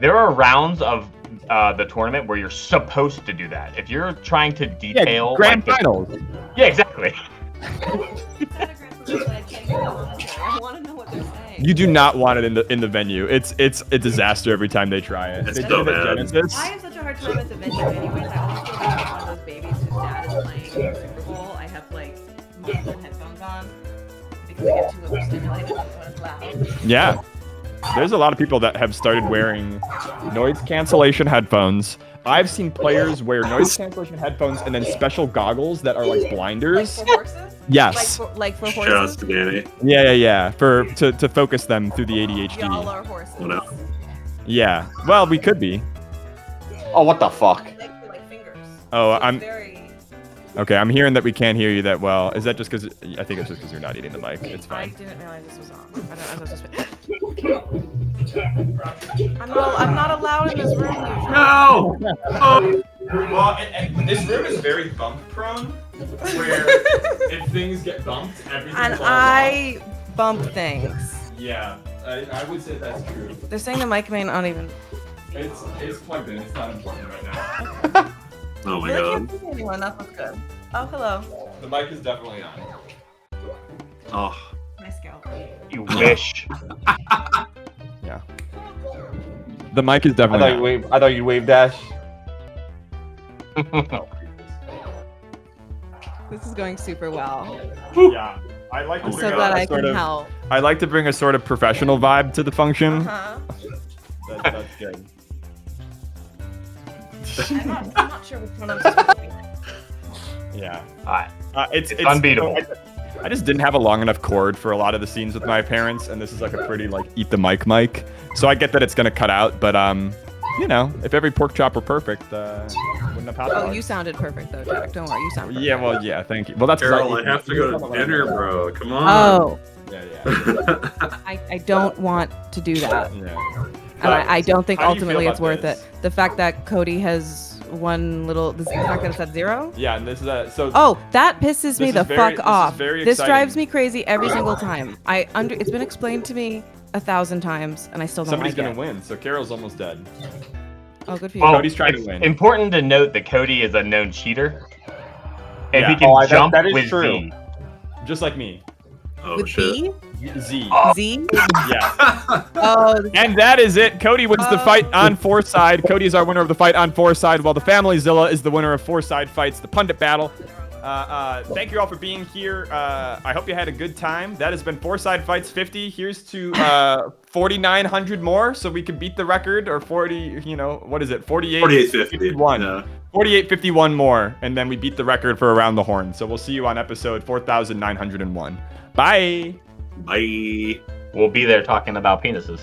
There are rounds of the tournament where you're supposed to do that. If you're trying to detail grand finals. Yeah, exactly. I want to know what they're saying. You do not want it in the venue. It's a disaster every time they try it. It's They so did it at bad. Genesis. I have such a hard time at the venue anyways. I always feel like I'm one of those babies whose dad is playing Super Bowl. I have like multiple headphones on because I get too overstimulated when it's loud. Yeah. There's a lot of people that have started wearing noise cancellation headphones. I've seen players wear noise cancellation headphones and then special goggles that are like blinders. Like for horses? Yes. Like for Shout out horses? to Danny. Yeah. To focus them through the ADHD. Y'all are horses. Oh, no. Yeah. Well, we could be. Oh, what the fuck? Like fingers. Oh, So it's I'm very... okay. I'm hearing that we can't hear you that well. Is that just because? I think it's just because you're not eating the mic. It's I fine. didn't realize this was on. I'm not allowed in this room usually. No. Well, and this room is very bump prone, where if things get bumped, everything. And I bump things. Yeah, I would say that's true. They're saying the mic may not even. It's plugged in. It's not important right now. Oh my Really God. can't see anyone. That was good. Oh, hello. The mic is definitely on. Oh. My scalp. You wish. Yeah. The mic is I definitely thought you wave dash. This is going super well. Yeah. I like to I'm bring so a glad I sort can of- help. I like to bring a sort of professional vibe to the function. Uh-huh. That's good. I'm not sure which one I'm supposed to be. Yeah. Alright. It's unbeatable. I just didn't have a long enough cord for a lot of the scenes with my parents, and this is like a pretty like eat the mic. So I get that it's gonna cut out, but you know, if every pork chop were perfect, wouldn't have happened. Oh, you sounded perfect though, Jack. Don't worry, you sound perfect. Yeah, well, yeah, thank you. Well, that's Carol, I like, have to go to dinner, bro. Come on. Oh, Yeah. I don't want to do that. Yeah. And I don't think How do you feel ultimately it's about worth this? it. The fact that Cody has one little, the fact that it's at 0. Yeah, and this is so. Oh, that pisses me This the is very- fuck off. This is very This exciting. drives me crazy every single time. It's been explained to me 1,000 times, and I still don't Somebody's like gonna it. win, so Carol's almost dead. Oh, good for you. Well, Cody's trying to it's win. important to note that Cody is a known cheater. And Yeah. he can Oh, that- jump that is with true. Z. Just like me. Oh With shit. B? Z. Z? Yeah. Oh, And that is it. Cody wins the fight on Fourside. Cody is our winner of the fight on Fourside, while the Family Zilla is the winner of Fourside Fights, the pundit battle. Thank you all for being here. I hope you had a good time. That has been Fourside Fights 50. Here's to 4,900 more, so we can beat the record, or 40. You know, what is it? 48. 48.50. Yeah. 48.51 more, and then we beat the record for Around the Horn. So we'll see you on episode 4,901. Bye. Bye. We'll be there talking about penises.